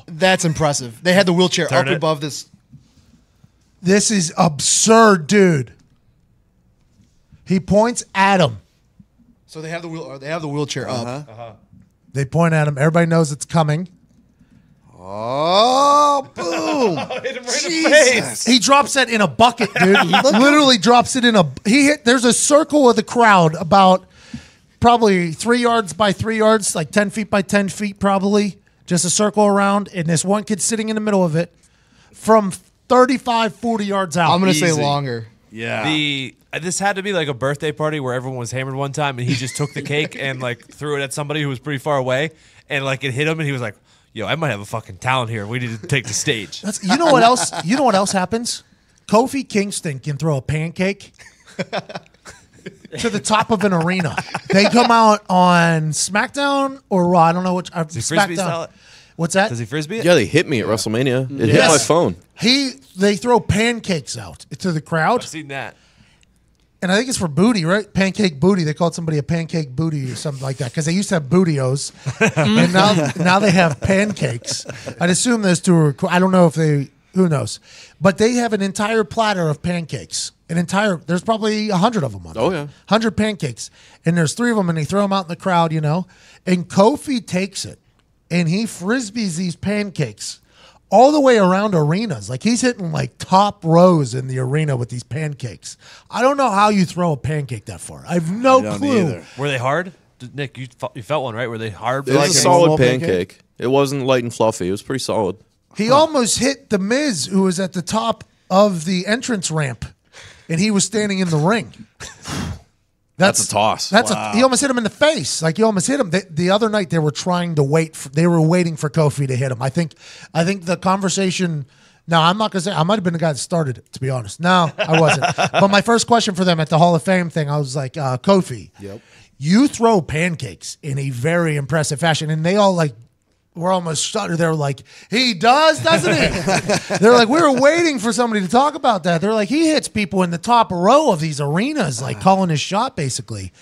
That's impressive. They had the wheelchair Turn up it. above this. This is absurd, dude. He points at him. So they have the wheelchair up. They point at him. Everybody knows it's coming. Oh, boom! Jesus. He drops that in a bucket, dude. He literally drops it in a. There's a circle of the crowd about probably 3 yards by 3 yards, like 10 feet by 10 feet, probably. Just a circle around, and this one kid sitting in the middle of it from 35, 40 yards out. I'm going to say Easy. longer. Yeah. This had to be like a birthday party where everyone was hammered one time, and he just took the cake and like threw it at somebody who was pretty far away, and like it hit him, and he was like, "Yo, I might have a fucking talent here. We need to take the stage." You know what else? You know what else happens? Kofi Kingston can throw a pancake to the top of an arena. They come out on SmackDown or Raw. I don't know which. Does he frisbee style SmackDown. it? What's that? Does he frisbee it? Yeah, they hit me at WrestleMania. It hit Yes. my phone. They throw pancakes out to the crowd, I've seen that. and I think it's for booty, right? Pancake booty. They called somebody a pancake booty or something like that because they used to have bootios, and now they have pancakes. I'd assume those two are. I don't know if they. Who knows? But they have an entire platter of pancakes. There's probably 100 of them on. Oh, it. yeah. 100 pancakes, and there's 3 of them, and they throw them out in the crowd, And Kofi takes it, and he frisbees these pancakes all the way around arenas. Like he's hitting like top rows in the arena with these pancakes. I don't know how you throw a pancake that far. I have no clue. Either. Were they hard? Nick, you felt one, right? Were they hard? It was like a a solid normal pancake. It wasn't light and fluffy. It was pretty solid. He almost hit the Miz, who was at the top of the entrance ramp, and he was standing in the ring. That's a toss. He almost hit him in the face. Like he almost hit him. The other night they were trying to they were waiting for Kofi to hit him. I think the conversation. No, I'm not gonna say. I might have been the guy that started it. To be honest, no, I wasn't. But my first question for them at the Hall of Fame thing, I was like, Kofi, you throw pancakes in a very impressive fashion, and they all like. We're almost shuttered. They're like, he does, doesn't he? They're like, we were waiting for somebody to talk about that. They're like, he hits people in the top row of these arenas, like calling his shot, basically.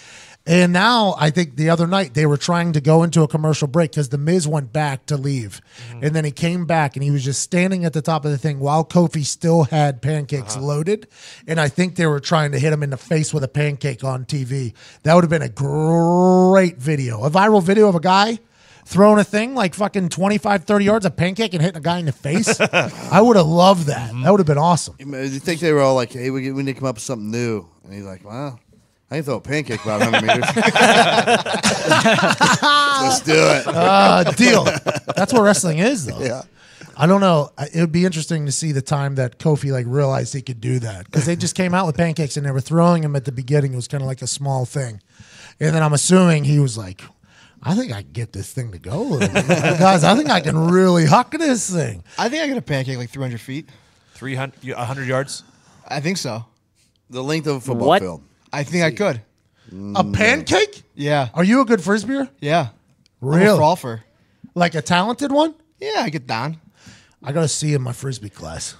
And now I think the other night they were trying to go into a commercial break because the Miz went back to leave. And then he came back and he was just standing at the top of the thing while Kofi still had pancakes loaded. And I think they were trying to hit him in the face with a pancake on TV. That would have been a great video. A viral video of a guy throwing a thing like fucking 25, 30 yards of pancake and hitting a guy in the face. I would have loved that. That would have been awesome. Do you think they were all like, hey, we need to come up with something new? And he's like, well, I can throw a pancake about 100 meters. Let's do it. Deal. That's what wrestling is, though. Yeah. I don't know. It would be interesting to see the time that Kofi like realized he could do that because they just came out with pancakes and they were throwing them at the beginning. It was kind of like a small thing. And then I'm assuming he was like, I think I can get this thing to go a little bit. Guys, I think I can really huck this thing. I think I got a pancake like 300 feet. 100 yards? I think so. The length of a football field. I think I could. A pancake? Yeah. Are you a good frisbeer? Yeah. Really? I'm a frolfer. Like a talented one? Yeah, I get down. I got to see in my frisbee class.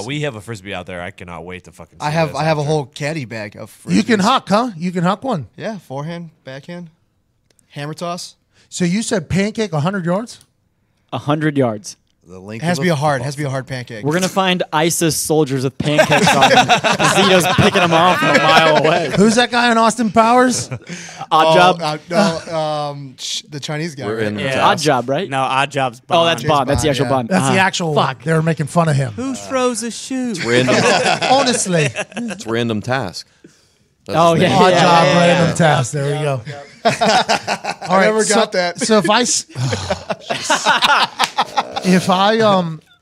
We have a frisbee out there. I cannot wait to fucking see I have this a after. whole caddy bag of frisbees. You can huck, huh? You can huck one. Yeah, forehand, backhand, hammer toss. So you said pancake 100 yards? 100 yards. The length It has of to be a a hard. football Has to be a hard pancake. We're gonna find ISIS soldiers with pancakes on them. Zito's picking them off from a mile away. Who's that guy in Austin Powers? Odd job. The Chinese guy. We're right? in the Yeah. task. Odd job, right? No, Odd Job's Oh, Bond. that's Bond. That's the actual yeah. Bond. That's the actual one. They were making fun of him. Who throws a shoe? Random. Honestly. It's random task. That's Oh, his yeah. name. Odd job, yeah, random yeah. task. There we go. All right, never got that. So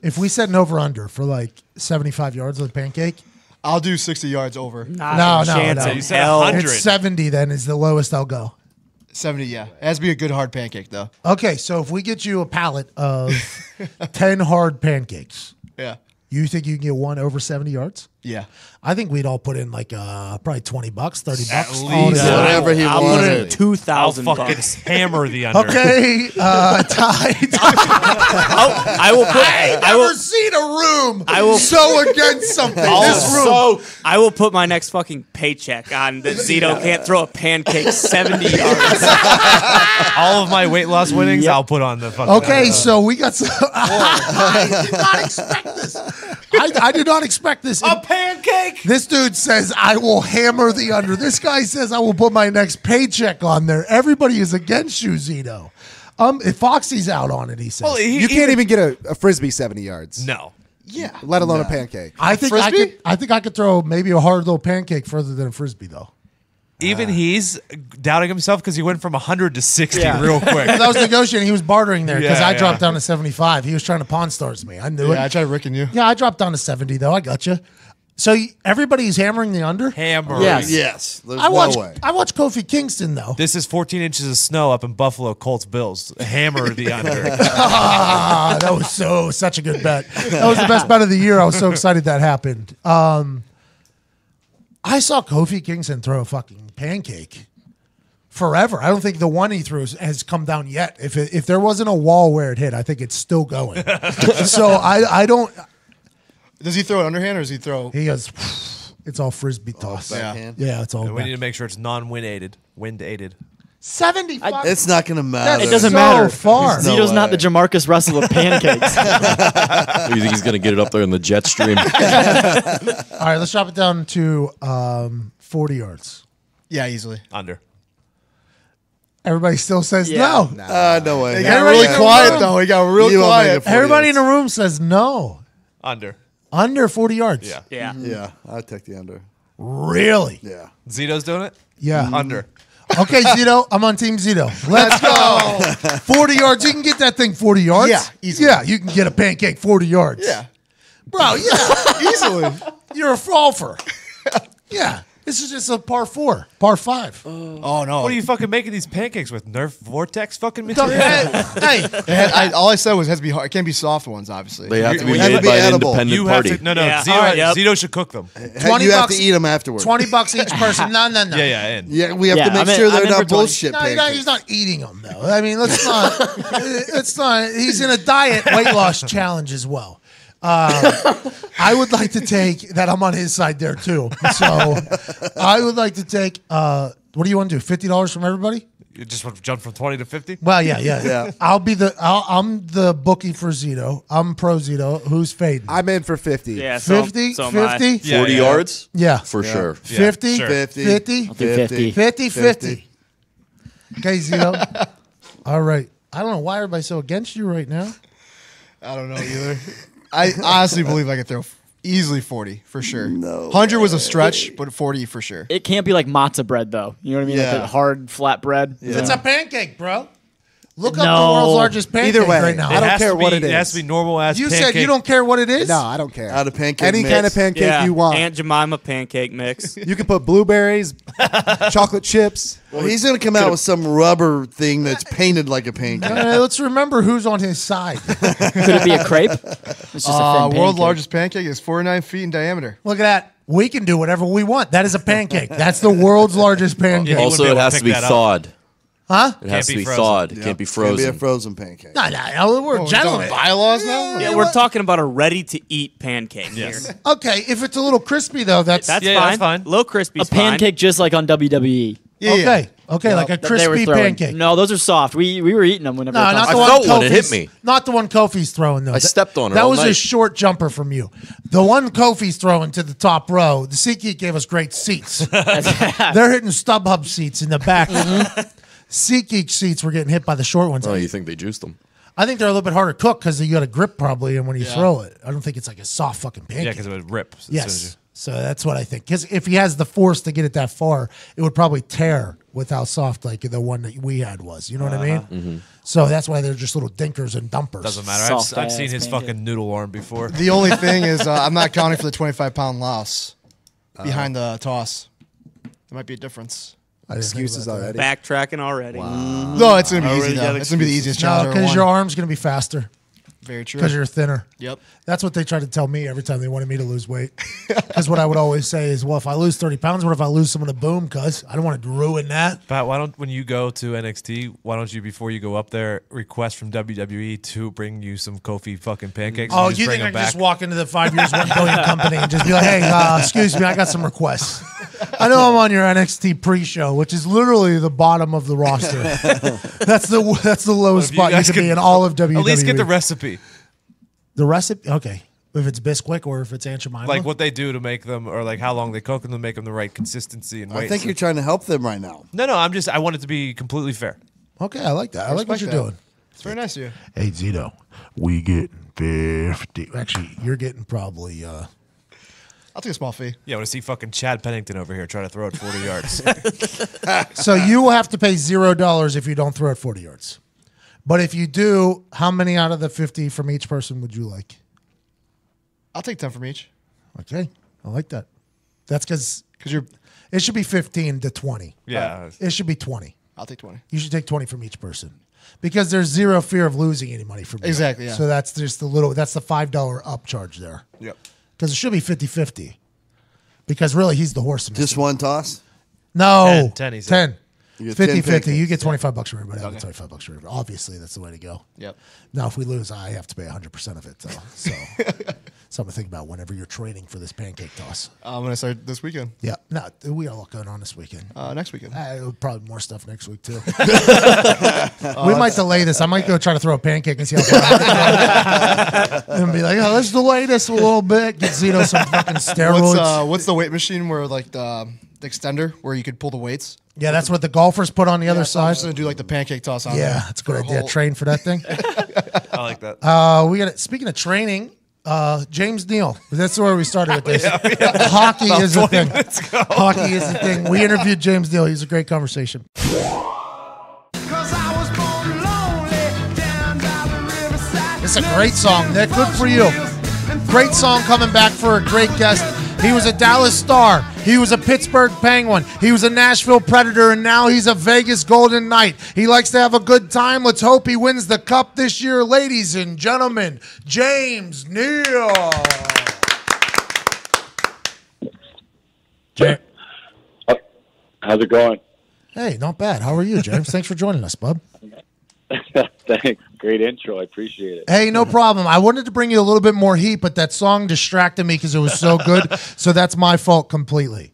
if we set an over under for like 75 yards with pancake, I'll do 60 yards over. No. You said Hell. 100. it's 70. Then is the lowest I'll go. 70, yeah. It has to be a good hard pancake, though. Okay, so if we get you a pallet of 10 hard pancakes, Yeah. you think you can get one over 70 yards? Yeah. I think we'd all put in like probably $20, $30. At all least. together. Whatever he I'll put wanted. in I'll 2,000 fucking bucks. hammer the under. Okay, Ty. I will put. I've never seen a room I will- so against something. This room. I will put my next fucking paycheck on that Zito can't throw a pancake 70 yards. All of my weight loss winnings, I'll put on the fucking Okay, so we got some. I did not expect this. I did not expect this. a pancake. This dude says, I will hammer the under. This guy says, I will put my next paycheck on there. Everybody is against you, Zito. If Foxy's out on it, he says. Well, You can't even get a frisbee 70 yards. No. yeah. Let alone a pancake. I think I could throw maybe a hard little pancake further than a frisbee, though. Even he's doubting himself because he went from 100 to 60 Yeah. real quick. I was negotiating. He was bartering there because Yeah, I yeah. dropped down to 75. He was trying to pawn stars me. I knew Yeah, I it. tried ricking you. Yeah, I dropped down to 70, though. I got you. So everybody's hammering the under? Hammer. Yes. Yes. There's I watched no way. Kofi Kingston, though. This is 14 inches of snow up in Buffalo, Colts Bills. Hammer the under. That was such a good bet. That was the best bet of the year. I was so excited that happened. I saw Kofi Kingston throw a fucking pancake forever. I don't think the one he threw has come down yet. If there wasn't a wall where it hit, I think it's still going. So I don't. Does he throw it underhand or does he throw? He goes. It's all frisbee toss. Backhand. Yeah, it's all. And we back. need to make sure it's non-wind aided. Wind aided. 75. It's not going to matter. It doesn't so matter. far. No Zito's not way. the Jamarcus Russell of pancakes. You think he's gonna get it up there in the jet stream? All right, let's drop it down to 40 yards. Yeah, easily. Under. Everybody still says Yeah. no. No way. He got Everybody really in the quiet room. though. He got real You won't make quiet. it 40 Everybody in yards. the room says no. Under. 40 yards. Yeah. Yeah. Yeah, I'd take the under. Really? Yeah. Zito's doing it. Yeah. Under. Okay, Zito. I'm on Team Zito. Let's go. 40 yards. You can get that thing 40 yards. Yeah, easily. Yeah, you can get a pancake 40 yards. Yeah, Bro, yeah. easily. You're a frolfer. Yeah. This is just a par 4, par 5. Oh no! What are you fucking making these pancakes with? Nerf vortex fucking Don't- material? hey, All I said was it has to be hard. It can't be soft ones, obviously. They have to be They have to made be by an edible. independent You party. have to. No, no. Yeah. Zito, All right, yep. Zito should cook them. 20 you have bucks- to eat them afterwards. $20 each person. No. Yeah, and Yeah, we have Yeah, to make I'm in- sure I'm they're in for not 20. bullshit No, pancakes. he's not eating them though. I mean, let's not. It's not. He's in a diet weight loss challenge as well. I would like to take that. I'm on his side there too. So I would like to take. What do you want to do? $50 from everybody? you just want to jump from 20 to 50. Well, yeah. I'm the bookie for Zito. I'm pro Zito. Who's fading? I'm in for 50. Yeah, so, 50? so am I. 50? 40 yards? Yeah. For sure. 50? sure. 50. 50? I'll do 50. 50, 50. Okay, Zito. All right. I don't know why everybody's so against you right now. I don't know either. I honestly believe I could throw easily 40 for sure. 100 was a stretch, but 40 for sure. It can't be like matzo bread though. You know what I mean? Like Yeah. the hard flat bread. It's a pancake, bro. Look up No. the world's largest pancake Either way, right now. I don't has care to what be- it is. It has to be normal ass. You pancake. said you don't care what it is? No, I don't care. Out of pancake Any mix. kind of pancake Yeah, you want. Aunt Jemima pancake mix. You can put blueberries, chocolate chips. Well, he's going to come out with some rubber thing that's painted like a pancake. Let's remember who's on his side. Could it be a crepe? It's just a thin World's pancake. largest pancake is 49 feet in diameter. Look at that. We can do whatever we want. That is a pancake. That's the world's largest pancake. Also, be it able to has to pick be that up. thawed. Huh? It has Can't to be be frozen. thawed. It Yeah. can't be Can't be a frozen. frozen pancake. No, we're gentlemen. Bylaws now? Yeah, we're talking about a ready-to-eat pancake here. Okay, if it's a little crispy though, that's That's Yeah, fine. that's fine. Low crispy. A pancake just like on WWE. okay. Okay, like a That they were crispy throwing. pancake. No, those are soft. We were eating them whenever. No, it not comes the to- one felt one. It hit Kofi's- me. Not the one Kofi's throwing though. I stepped on her That all was a night. short jumper from you. The one Kofi's throwing to the top row. The SeatGeek gave us great seats. They're hitting StubHub seats in the back. SeatGeek seats were getting hit by the short ones. Oh, you think they juiced them? I think they're a little bit harder to cook because you got a grip probably, and when you throw it, I don't think it's like a soft fucking pancake. Yeah, because it would rip. as soon as Yes. So that's what I think. Because if he has the force to get it that far, it would probably tear with how soft like the one that we had was. You know what I mean? Mm-hmm. So that's why they're just little dinkers and dumpers. you- Doesn't matter. Soft I've seen ass his pancake. fucking noodle arm before. The only thing is I'm not counting for the 25-pound loss behind the toss. There might be a difference. I didn't think Excuses about that. already. Backtracking already. No, it's going to be easy, though. It's going to be the easiest No, challenge I've ever because won. your arm's going to be faster Very true. because you're thinner. Yep. That's what they try to tell me every time they wanted me to lose weight. Because what I would always say is, well, if I lose 30 pounds, what if I lose some of the boom? Because I don't want to ruin that. Pat, why don't when you go to NXT, why don't you before you go up there request from WWE to bring you some Kofi fucking pancakes? Oh, and you bring think I them can just back? walk into the 5 years, 1 billion company and just be like, hey, excuse me, I got some requests. I know I'm on your NXT pre-show, which is literally the bottom of the roster. that's the lowest If you spot you guys can could be in all of WWE. At least get the recipe, The recipe? Okay. If it's Bisquick or if it's Aunt Jemima. like what they do to make them, or like how long they cook them to make them the right consistency and weight. I think you're trying to help them right now. No, I want it to be completely fair. Okay, I like that. I like what you're respect that. doing. It's very nice of you. Hey, Zito, we getting 50. Actually, you're getting probably... I'll take a small fee. Yeah, I want to see fucking Chad Pennington over here try to throw it 40 yards. So you will have to pay $0 if you don't throw it 40 yards. But if you do, how many out of the 50 from each person would you like? I'll take 10 from each. Okay, I like that. That's because You're. it should be 15 to 20. Yeah. It should be 20. I'll take 20. You should take 20 from each person because there's zero fear of losing any money from you. Exactly, yeah. So that's just the $5 upcharge there. Yep. Because it should be 50-50. Because really, he's the horse in this. Just one toss? No. 10, he said. 10. You get 10 50-50. pancakes. You get $25 from everybody. I get $25 from everybody. Obviously, that's the way to go. Yep. Now, if we lose, I have to pay 100% of it, though. So, something to think about whenever you're training for this pancake toss. I'm going to start this weekend. Yeah. No, we got a lot going on this weekend. Next weekend. Probably more stuff next week, too. We might delay this. I might go try to throw a pancake and see how far I can go. And be like, oh, let's delay this a little bit. Get Zito some fucking steroids. What's the weight machine where like the extender where you could pull the weights? Yeah, that's what the golfers put on the other So I'm side. just gonna do like the pancake toss on there. Yeah, that's a good for idea. whole- Train for that thing. I like that. We got it. Speaking of training, James Neal. That's where we started with this. Hockey About is the 20 thing. minutes ago. Hockey is the thing. We interviewed James Neal. He's a great conversation. It's a great song, Nick. Good for you. Great song coming back for a great guest. He was a Dallas Star. He was a Pittsburgh Penguin. He was a Nashville Predator, and now he's a Vegas Golden Knight. He likes to have a good time. Let's hope he wins the cup this year, ladies and gentlemen. James Neal. How's it going? Hey, not bad. How are you, James? Thanks for joining us, bub. Thanks. Great intro. I appreciate it. Hey, no problem. I wanted to bring you a little bit more heat, but that song distracted me because it was so good. So that's my fault completely.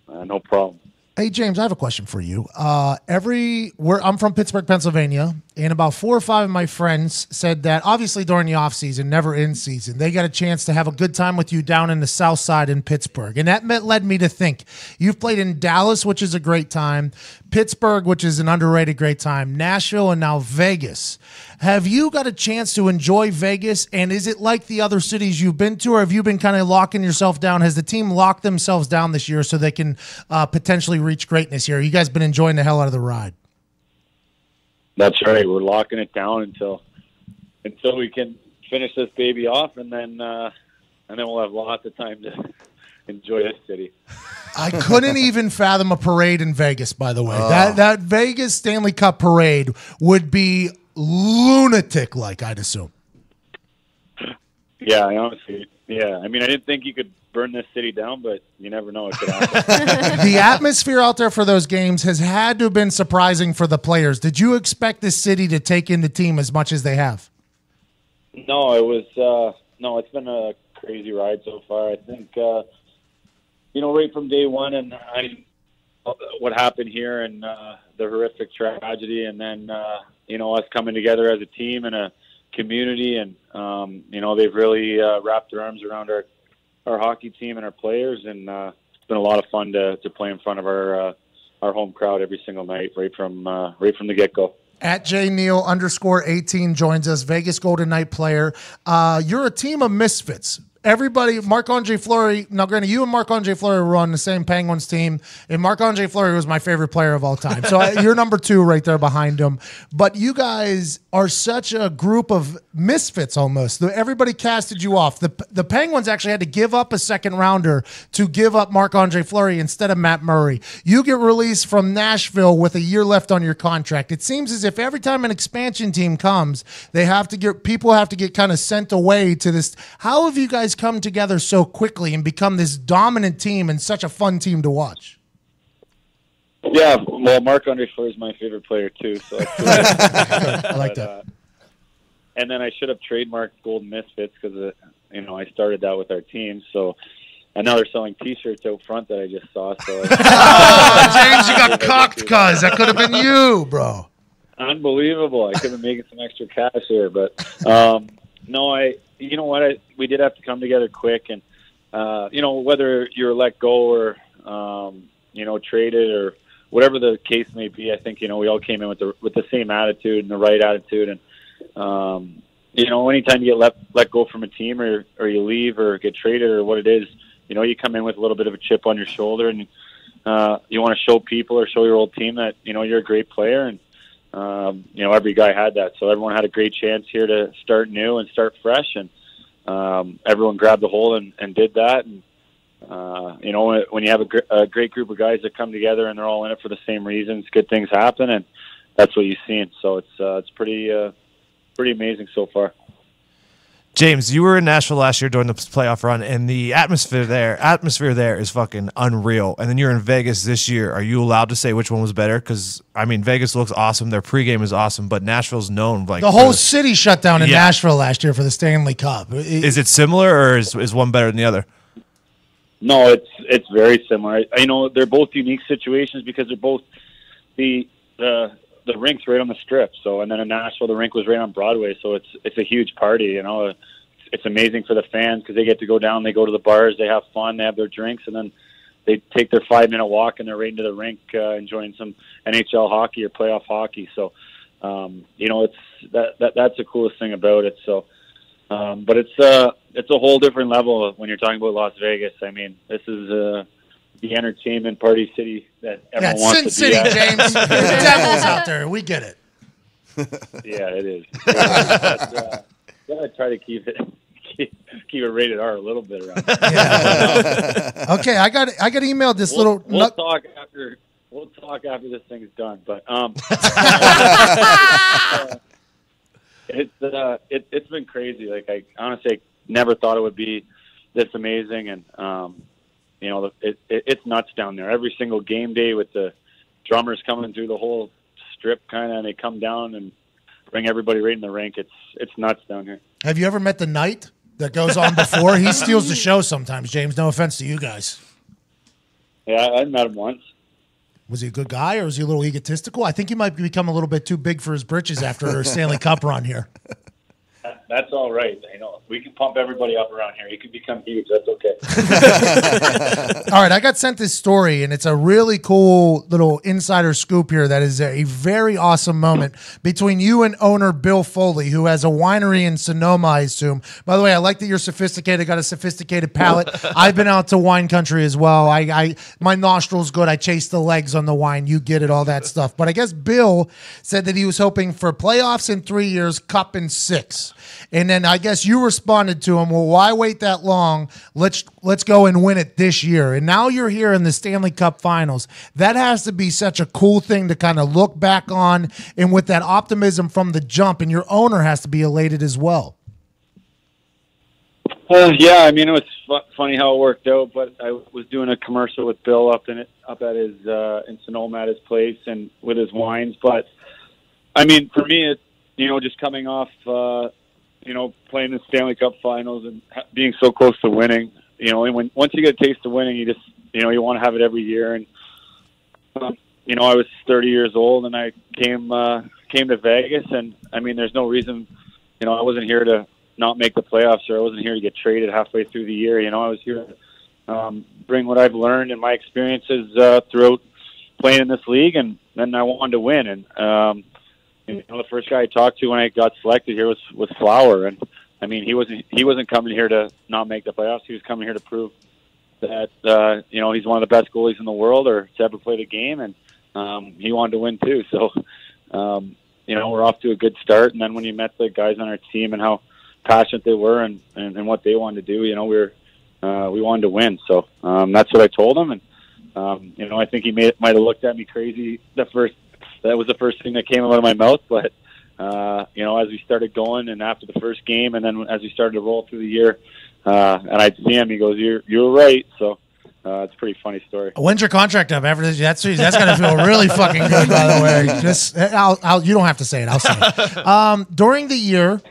No problem. Hey, James, I have a question for you. I'm from Pittsburgh, Pennsylvania, and about 4 or 5 of my friends said that obviously during the off season, never in season, they got a chance to have a good time with you down in the South Side in Pittsburgh. And that led me to think you've played in Dallas, which is a great time, Pittsburgh, which is an underrated great time, Nashville, and now Vegas. Have you got a chance to enjoy Vegas? And is it like the other cities you've been to, or have you been kind of locking yourself down? Has the team locked themselves down this year so they can potentially reach greatness here? You guys been enjoying the hell out of the ride? That's right. We're locking it down until we can finish this baby off, and then we'll have lots of time to enjoy this city. I couldn't even fathom a parade in Vegas, by the way. That Vegas Stanley Cup parade would be lunatic-like, I'd assume. Yeah, honestly, yeah. I mean, I didn't think you could burn this city down, but you never know. It could happen. The atmosphere out there for those games has had to have been surprising for the players. Did you expect this city to take in the team as much as they have? No, it was it's been a crazy ride so far. I think right from day one, and what happened here, and the horrific tragedy, and then us coming together as a team and a community, and they've really wrapped their arms around our hockey team and our players, and it's been a lot of fun to play in front of our home crowd every single night, right from the get-go. At @JNeil_18 joins us, Vegas Golden Knight player. You're a team of misfits. Everybody, Marc-Andre Fleury, now granted, you and Marc-Andre Fleury were on the same Penguins team, and Marc-Andre Fleury was my favorite player of all time. So you're number 2 right there behind him. But you guys are such a group of misfits almost. Everybody casted you off. The Penguins actually had to give up a second rounder to give up Marc-Andre Fleury instead of Matt Murray. You get released from Nashville with a year left on your contract. It seems as if every time an expansion team comes, people have to get kind of sent away to this. How have you guys come together so quickly and become this dominant team and such a fun team to watch? Yeah, well, Marc-Andre Fleury is my favorite player too. So that's I like that. And then I should have trademarked Golden Misfits because I started that with our team. So and now they're selling T-shirts out front that I just saw. So James, you got cocked, cuz that could have been you, bro. Unbelievable! I could have making some extra cash here, but no, you know what? We did have to come together quick, and whether you're let go or traded or whatever the case may be, I think we all came in with the same attitude and the right attitude. And anytime you get let go from a team or you leave or get traded or what it is, you come in with a little bit of a chip on your shoulder, and you want to show people or show your old team that you're a great player. And every guy had that. So everyone had a great chance here to start new and start fresh, and everyone grabbed the whole and did that. And when you have a great group of guys that come together and they're all in it for the same reasons, good things happen, and that's what you've seen. So it's pretty amazing so far. James, you were in Nashville last year during the playoff run, and the atmosphere there is fucking unreal. And then you're in Vegas this year. Are you allowed to say which one was better? Because Vegas looks awesome. Their pregame is awesome, but Nashville's known like the whole city shut down in Nashville last year for the Stanley Cup. Is it similar, or is one better than the other? No, it's very similar. They're both unique situations because they're both the rink's right on the Strip. So, and then in Nashville, the rink was right on Broadway. So it's a huge party. It's amazing for the fans because they get to go down, they go to the bars, they have fun, they have their drinks, and then they take their 5-minute walk and they're right into the rink enjoying some NHL hockey or playoff hockey. So, it's that's the coolest thing about it. So, but it's a whole different level when you're talking about Las Vegas. I mean, this is the entertainment party city that everyone wants to Sin be City, at. James. There's devils out there. We get it. Yeah, it is. But, gotta try to keep it rated R a little bit around. Okay, I got emailed this little. We'll talk after this thing's done. But it's been crazy. Like, I honestly never thought it would be this amazing, and it's nuts down there. Every single game day with the drummers coming through the whole strip, kind of, and they come down and bring everybody right in the rink. It's nuts down here. Have you ever met the Knight that goes on before? He steals the show sometimes, James. No offense to you guys. Yeah, I met him once. Was he a good guy, or was he a little egotistical? I think he might become a little bit too big for his britches after a Stanley Cup run here. That's all right. We can pump everybody up around here. You can become huge. That's okay. All right, I got sent this story, and it's a really cool little insider scoop here that is a very awesome moment between you and owner Bill Foley, who has a winery in Sonoma, I assume. By the way, I like that you're sophisticated, got a sophisticated palate. I've been out to wine country as well. My nostrils good. I chase the legs on the wine. You get it, all that stuff. But I guess Bill said that he was hoping for playoffs in 3 years, cup in 6. And then I guess you responded to him, well, why wait that long? Let's go and win it this year. And now you're here in the Stanley Cup Finals. That has to be such a cool thing to kind of look back on, and with that optimism from the jump, and your owner has to be elated as well. Yeah, I mean, it was funny how it worked out, but I was doing a commercial with Bill up at his in Sonoma at his place and with his wines. But I mean, for me, it's just coming off playing the Stanley Cup Finals and being so close to winning. And once you get a taste of winning, you just you want to have it every year. And I was 30 years old and I came to Vegas, and I mean, there's no reason. I wasn't here to not make the playoffs, or I wasn't here to get traded halfway through the year. I was here to bring what I've learned and my experiences throughout playing in this league, and then I wanted to win. And the first guy I talked to when I got selected here was Flower, and I mean, he wasn't coming here to not make the playoffs. He was coming here to prove that he's one of the best goalies in the world, or to ever play the game, and he wanted to win too. So we're off to a good start. And then when you met the guys on our team and how passionate they were and what they wanted to do, we wanted to win. So that's what I told him, and I think he might have looked at me crazy that was the first thing that came out of my mouth. But, as we started going, and after the first game, and then as we started to roll through the year, and I'd see him, he goes, you're right. So it's a pretty funny story. When's your contract up? After this, that's going to feel really fucking good, by the way. You don't have to say it. I'll say it. During the year,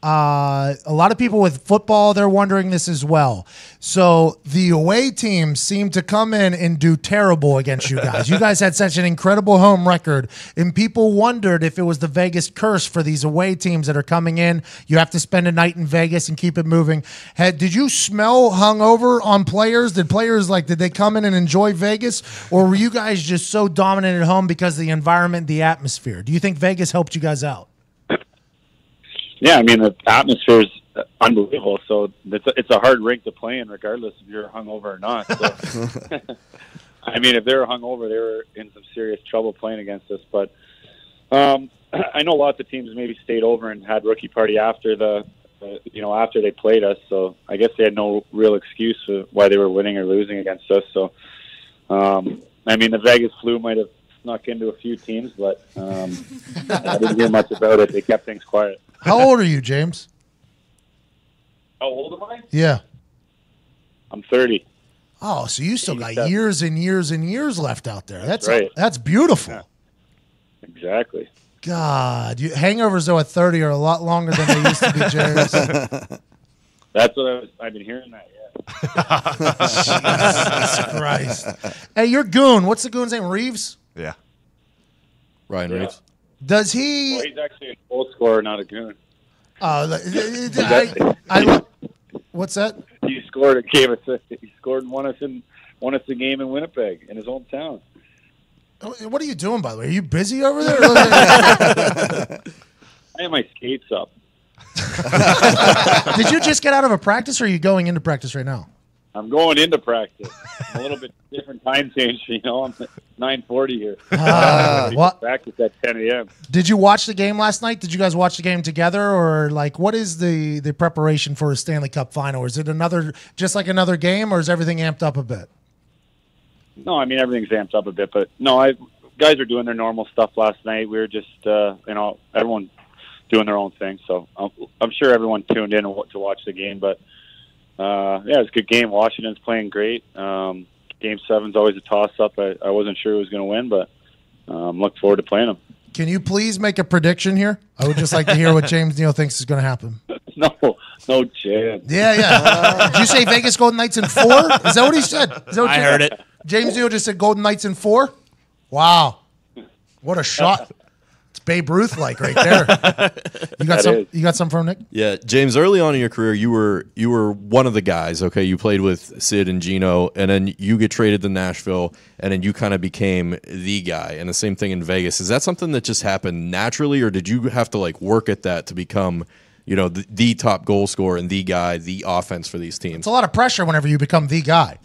a lot of people with football, they're wondering this as well. So the away teams seem to come in and do terrible against you guys. You guys had such an incredible home record, and people wondered if it was the Vegas curse for these away teams that are coming in. You have to spend a night in Vegas and keep it moving. Did you smell hungover on players? Did they come in and enjoy Vegas, or were you guys just so dominant at home because of the environment, the atmosphere? Do you think Vegas helped you guys out? Yeah, I mean, the atmosphere is unbelievable. So it's a hard rink to play in, regardless if you're hungover or not. So, I mean, if they were hungover, they were in some serious trouble playing against us. But I know lots of teams maybe stayed over and had rookie party after after they played us. So I guess they had no real excuse for why they were winning or losing against us. So I mean, the Vegas flu might have snuck into a few teams, but I didn't hear much about it. They kept things quiet. How old are you, James? How old am I? Yeah. I'm 30. Oh, so you still got years and years and years left out there. That's right. That's beautiful. Yeah. Exactly. God, hangovers though at 30 are a lot longer than they used to be, James. That's what I've been hearing that. Jesus Christ. Hey, your goon. What's the goon's name? Reeves? Yeah. Ryan Reeves. Does he? Well, he's actually a goal scorer, not a goon. What's that? he scored. It gave us. He scored and won us the game in Winnipeg in his hometown. What are you doing, by the way? Are you busy over there? I have my skates up. Did you just get out of a practice, or are you going into practice right now? I'm going into practice. I'm a little bit different time change, you know. I'm at 9:40 here. What? Practice at 10 a.m. Did you watch the game last night? Did you guys watch the game together, or like what is the preparation for a Stanley Cup final? Is it just like another game, or is everything amped up a bit? No, I mean everything's amped up a bit, but no, guys are doing their normal stuff last night. We were just, everyone doing their own thing. So I'm sure everyone tuned in to watch the game, but. Yeah, it's a good game. Washington's playing great. Game 7's always a toss-up. I wasn't sure who was going to win, but look forward to playing them. Can you please make a prediction here? I would just like to hear what James Neal thinks is going to happen. No chance. Yeah. Did you say Vegas Golden Knights in 4? Is that what he said? I heard it. James Neal just said Golden Knights in 4? Wow. What a shot. It's Babe Ruth like right there. You got some from Nick? Yeah, James, early on in your career, you were one of the guys, okay? You played with Sid and Gino, and then you get traded to Nashville, and then you kind of became the guy, and the same thing in Vegas. Is that something that just happened naturally, or did you have to like work at that to become, the top goal scorer and the guy, the offense for these teams? It's a lot of pressure whenever you become the guy.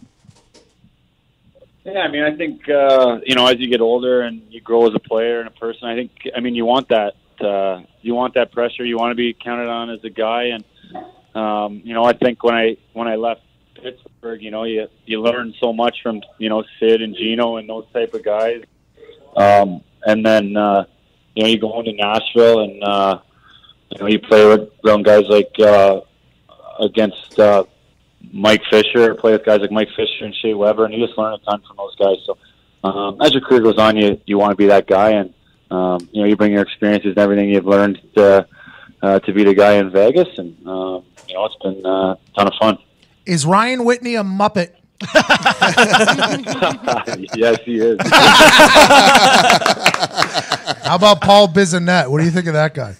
Yeah, I mean, I think, as you get older and you grow as a player and a person, you want that. You want that pressure. You want to be counted on as a guy. And, I think when I left Pittsburgh, you learn so much from, Sid and Gino and those type of guys. And then, you go into Nashville and, you play with around guys like against Mike Fisher, play with guys like Mike Fisher and Shea Weber, and you just learn a ton from those guys. So as your career goes on, you want to be that guy, and you bring your experiences and everything you've learned to be the guy in Vegas, and it's been a ton of fun. Is Ryan Whitney a Muppet? Yes, he is. How about Paul Bissonnette? What do you think of that guy?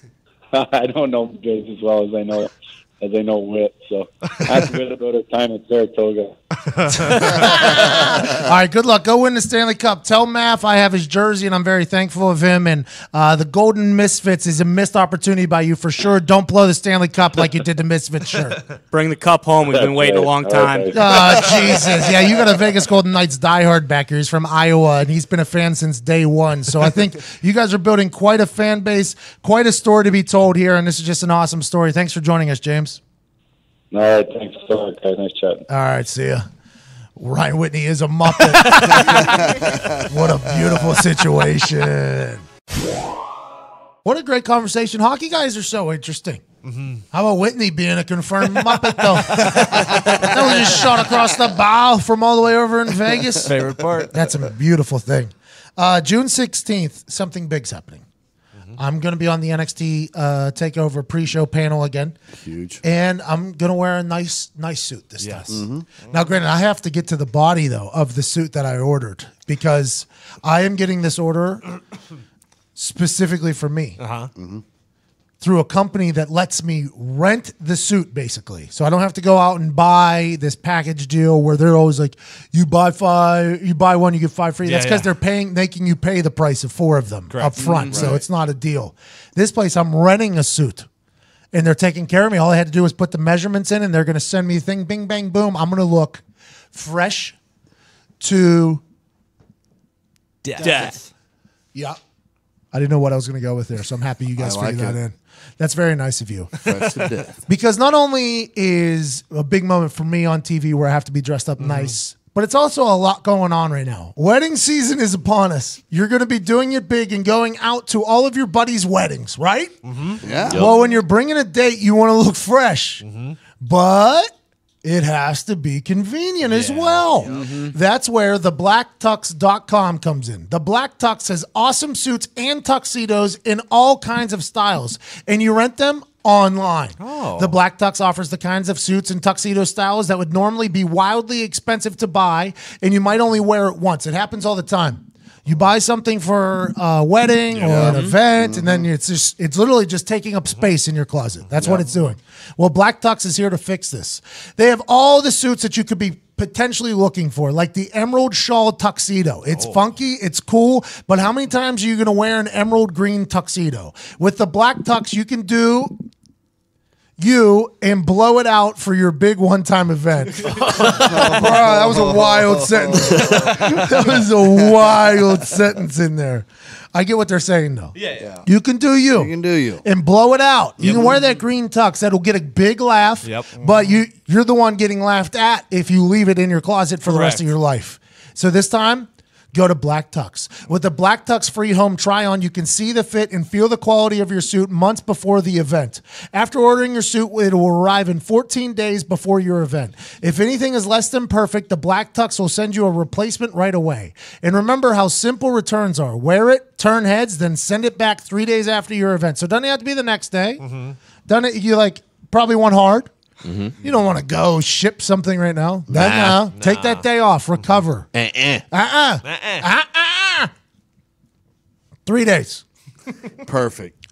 I don't know Biz as well as I know Whit, so ask Whit about his time at Saratoga. All right, good luck. Go win the Stanley Cup. Tell Maff I have his jersey, and I'm very thankful of him. And the Golden Misfits is a missed opportunity by you for sure. Don't blow the Stanley Cup like you did the Misfits shirt. Bring the cup home. We've been waiting a long time. Oh, Jesus. Yeah, you got a Vegas Golden Knights diehard back here. He's from Iowa, and he's been a fan since day one. So I think you guys are building quite a fan base, quite a story to be told here, and this is just an awesome story. Thanks for joining us, James. All right, thanks so much, guys. Nice chatting. All right, see ya. Ryan Whitney is a Muppet. What a beautiful situation. What a great conversation. Hockey guys are so interesting. Mm-hmm. How about Whitney being a confirmed Muppet, though? That was just shot across the bow from all the way over in Vegas. Favorite part. That's a beautiful thing. June 16th, something big's happening. I'm going to be on the NXT TakeOver pre-show panel again. Huge. And I'm going to wear a nice suit this time. Mm-hmm. Now, granted, I have to get to the body, though, of the suit that I ordered because I am getting this order specifically for me. Through a company that lets me rent the suit, basically. So I don't have to go out and buy this package deal where they're always like, you buy one, you get 5 free. That's because they're making you pay the price of 4 of them up front. So it's not a deal. This place, I'm renting a suit. And they're taking care of me. All I had to do was put the measurements in, and they're going to send me a thing, bing, bang, boom. I'm going to look fresh to Death. Yeah. I didn't know what I was going to go with there, so I'm happy you guys figured that in. That's very nice of you. Fresh to death. Because not only is a big moment for me on TV where I have to be dressed up nice, but it's also a lot going on right now. Wedding season is upon us. You're going to be doing it big and going out to all of your buddies' weddings, right? Yeah. Well, when you're bringing a date, you want to look fresh. But it has to be convenient as well. That's where the blacktux.com comes in. The Black Tux has awesome suits and tuxedos in all kinds of styles, and you rent them online. The Black Tux offers the kinds of suits and tuxedo styles that would normally be wildly expensive to buy, and you might only wear it once. It happens all the time. You buy something for a wedding or an event, and then it's literally just taking up space in your closet. That's what it's doing. Well, Black Tux is here to fix this. They have all the suits that you could be potentially looking for, like the emerald shawl tuxedo. It's funky, it's cool, but how many times are you going to wear an emerald green tuxedo? With the Black Tux, you can do you and blow it out for your big one-time event. Bro, that was a wild sentence. That was a wild sentence in there. I get what they're saying, though. Yeah. You can do you. You can do you. And blow it out. You can wear that green tux. That'll get a big laugh. Yep. But you're the one getting laughed at if you leave it in your closet for the rest of your life. So this time, go to Black Tux. With the Black Tux free home try-on, you can see the fit and feel the quality of your suit months before the event. After ordering your suit, it will arrive in 14 days before your event. If anything is less than perfect, the Black Tux will send you a replacement right away. And remember how simple returns are. Wear it, turn heads, then send it back 3 days after your event. So it doesn't have to be the next day. Done it, you probably want hard. You don't want to go ship something right now. No. Take that day off. Recover. 3 days. Perfect.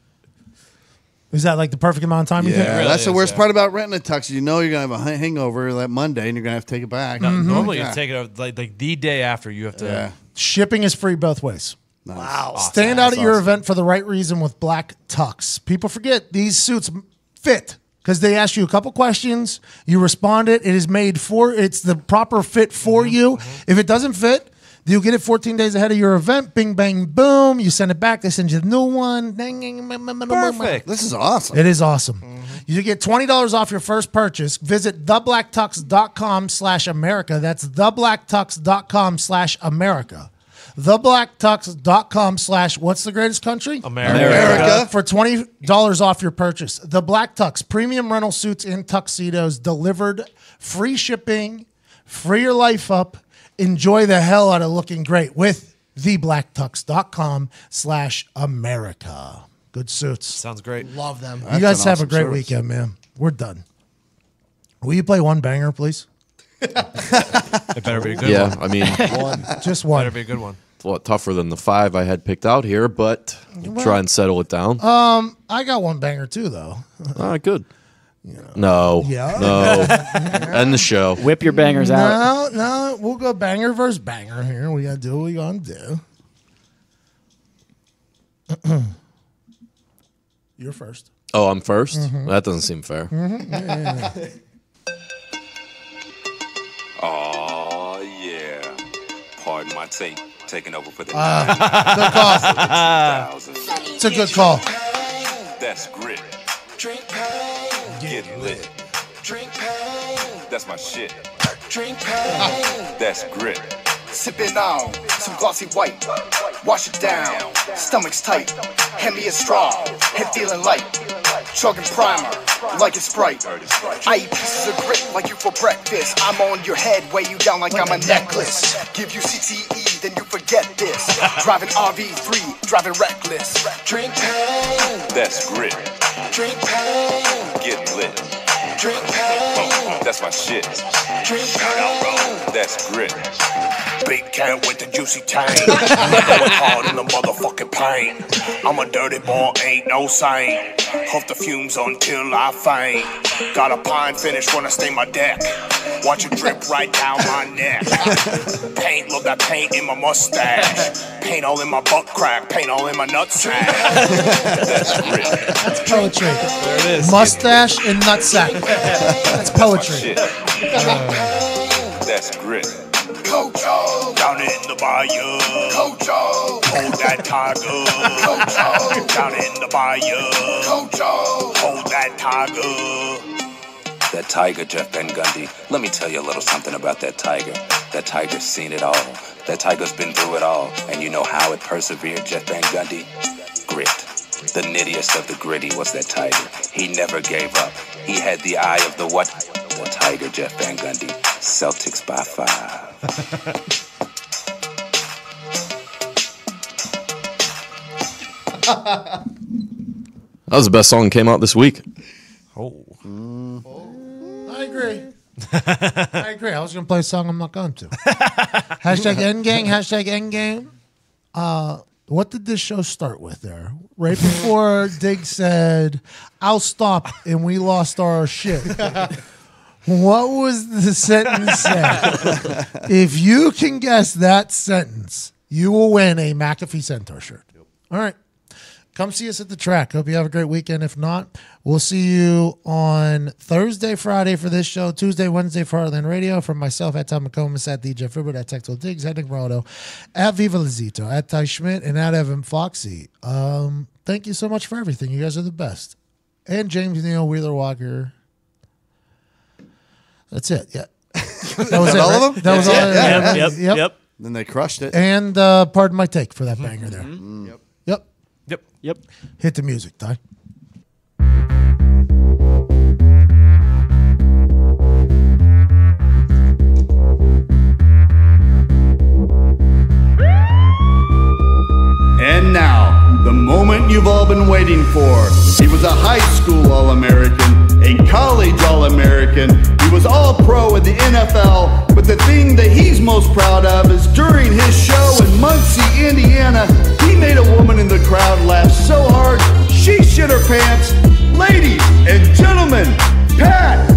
Is that like the perfect amount of time you think? Yeah, that's the worst part about renting a tux. You know you're going to have a hangover that Monday and you're going to have to take it back. Normally you take it out like the day after you have to. Yeah. Shipping is free both ways. Nice. Wow. Stand out at your event for the right reason with Black Tux. People forget these suits fit because they ask you a couple questions. You respond it. It is made for, it's the proper fit for you. If it doesn't fit, you'll get it 14 days ahead of your event. Bing, bang, boom. You send it back. They send you the new one. Perfect. This is awesome. It is awesome. You get $20 off your first purchase. Visit theblacktux.com/America. That's theblacktux.com/America. Theblacktux.com/ what's the greatest country? America. For $20 off your purchase. The Black Tux, premium rental suits and tuxedos delivered, free shipping, free your life up. Enjoy the hell out of looking great with theblacktux.com/America. Good suits. Sounds great. Love them. You guys have a great weekend, man. We're done. Will you play one banger, please? It better be a good Yeah, one. I mean, Just one. Better be a good one. it's a lot tougher than the 5 I had picked out here, but try and settle it down. I got one banger too, though. All right, good. No. Yeah. No. End the show. Whip your bangers out. No, we'll go banger versus banger here. We got to do what we got to do. You're first. Oh, I'm 1st? That doesn't seem fair. Oh, yeah. Pardon my taking over for the Good call. It's a good call. That's grit. Drink pain. Get lit. Drink pain. That's my shit. Drink pain. That's grit. Sipping on some glossy white. Wash it down, stomach's tight. Hand me a straw, head feeling light. Chugging primer, like it's Sprite. I eat pieces of grit like you for breakfast. I'm on your head, weigh you down like I'm a necklace. Give you CTE, then you forget this. Driving RV3, driving reckless. Drink pain. That's grit. Drink pain. Get lit. Drink pain. That's my shit. Drink pain. That's grit. Big cat with the juicy tang. Going hard in the motherfucking pain. I'm a dirty boy, ain't no saint. Huff the fumes until I faint. Got a pine finish when I stain my deck. Watch it drip right down my neck. Paint, love that paint in my mustache. Paint all in my butt crack. Paint all in my nutsack. That's grit. That's poetry. There it is. Mustache and nutsack. That's poetry. Shit. That's grit. Cocho, Down in the bayou. Cocho, Hold that tiger. Cocho, Down in the bayou. Cocho. Hold that tiger. That tiger, Jeff Van Gundy. Let me tell you a little something about that tiger. That tiger's seen it all. That tiger's been through it all. And you know how it persevered, Jeff Van Gundy? Grit. The nittiest of the gritty was that tiger. He never gave up. He had the eye of the what? The tiger, Jeff Van Gundy. Celtics by 5. That was the best song that came out this week. Oh. I agree. I agree. I was going to play a song I'm not going to. Hashtag endgame. Hashtag endgame. What did this show start with there? Right before Dig said, "I'll stop," and we lost our shit. What was the sentence said? If you can guess that sentence, you will win a McAfee Centaur shirt. All right. Come see us at the track. Hope you have a great weekend. If not, we'll see you on Thursday, Friday for this show, Tuesday, Wednesday for Heartland Radio. From myself, at Tom McComas, at DJ Fibbert, at Texel Diggs, at Nick Morado, at Viva Lazito, at Ty Schmidt, and at Evan Foxy. Thank you so much for everything. You guys are the best. And James Neal, Wheeler Walker. That's it. Yeah. That was it, all right? of them? That was all. Yep. Then they crushed it. And pardon my take for that banger there. Yep. Hit the music, Ty. And now, the moment you've all been waiting for. He was a high school All-American, a college All-American. He was All-Pro in the NFL, but the thing that he's most proud of is during his show in Muncie, Indiana, he made a woman in the crowd laugh so hard she shit her pants. Ladies and gentlemen, Pat